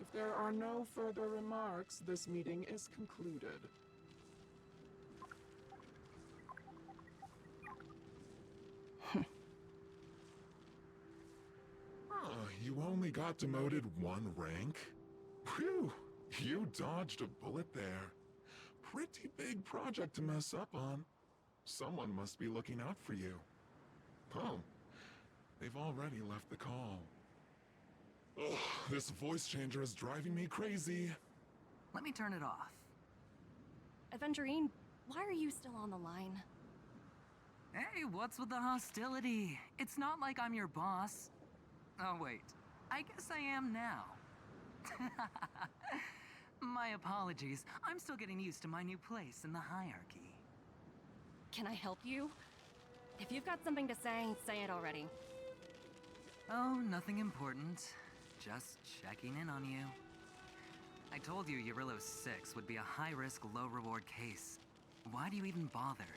If there are no further remarks, this meeting is concluded. You only got demoted one rank? Phew, you dodged a bullet there. Pretty big project to mess up on. Someone must be looking out for you. Oh, they've already left the call. Ugh, this voice changer is driving me crazy. Let me turn it off. Aventurine, why are you still on the line? Hey, what's with the hostility? It's not like I'm your boss. Oh wait, I guess I am now. My apologies, I'm still getting used to my new place in the hierarchy. Can I help you? If you've got something to say it already. Oh, nothing important. Just checking in on you. I told you Eurylo 6 would be a high-risk, low-reward case. Why do you even bother?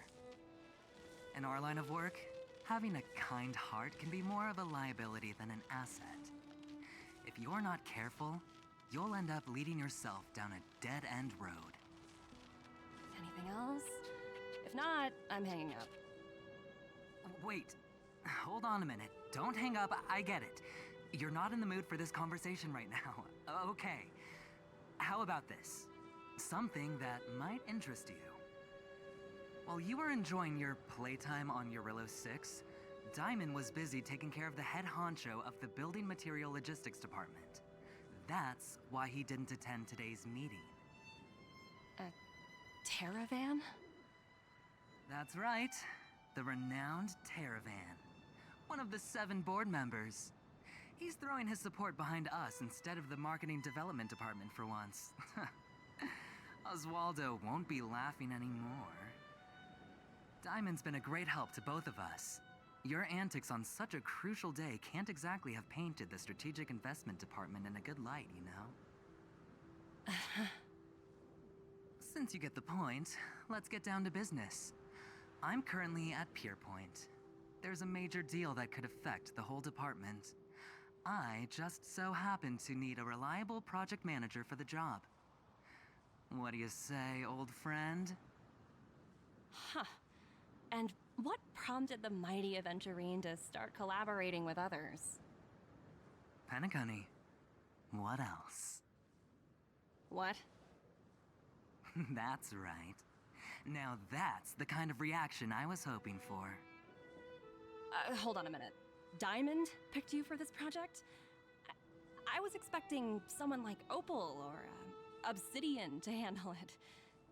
In our line of work, having a kind heart can be more of a liability than an asset. If you're not careful, you'll end up leading yourself down a dead-end road. Anything else? If not, I'm hanging up. Wait, hold on a minute. Don't hang up, I get it. You're not in the mood for this conversation right now. Okay. How about this? Something that might interest you. While you were enjoying your playtime on Eurylo 6, Diamond was busy taking care of the head honcho of the Building Material Logistics Department. That's why he didn't attend today's meeting. A Terravan? That's right. The renowned Terravan. One of the 7 board members. He's throwing his support behind us instead of the Marketing Development Department for once. Oswaldo won't be laughing anymore. Diamond's been a great help to both of us. Your antics on such a crucial day can't exactly have painted the Strategic Investment Department in a good light, you know? Since you get the point, let's get down to business. I'm currently at Pierpoint. There's a major deal that could affect the whole department. I just so happen to need a reliable project manager for the job. What do you say, old friend? Huh. And what prompted the mighty Aventurine to start collaborating with others? Penacony. What else? What? That's right. Now that's the kind of reaction I was hoping for. Hold on a minute. Diamond picked you for this project? I was expecting someone like Opal or Obsidian to handle it.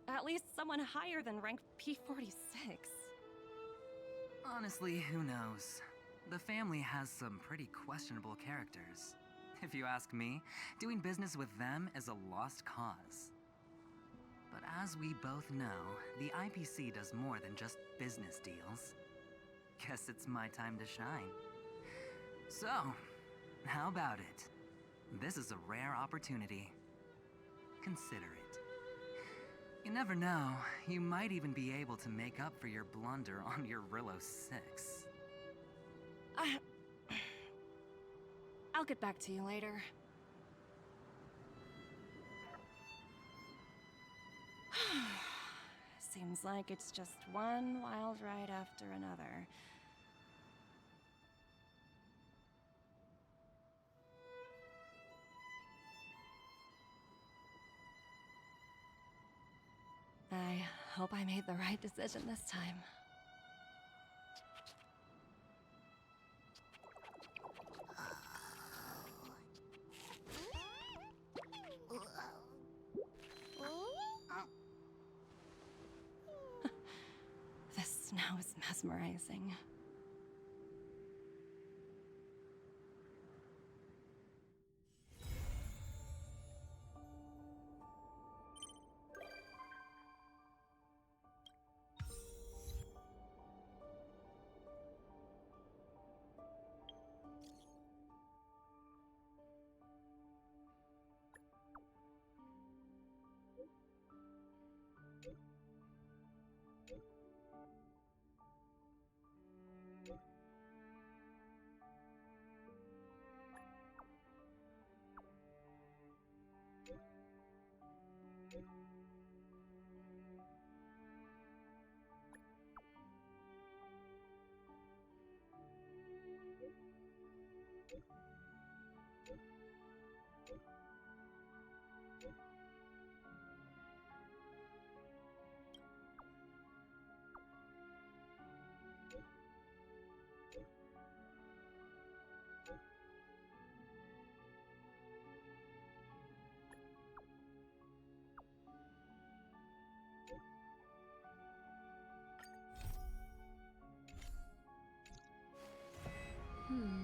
At least someone higher than rank P46. Honestly, who knows? The family has some pretty questionable characters. If you ask me, doing business with them is a lost cause. But as we both know, the IPC does more than just business deals. Guess it's my time to shine. So, how about it? This is a rare opportunity. Consider it. You never know, you might even be able to make up for your blunder on Eurylo 6. I'll get back to you later. Seems like it's just one wild ride after another. I hope I made the right decision this time. just now is mesmerizing. Hmm.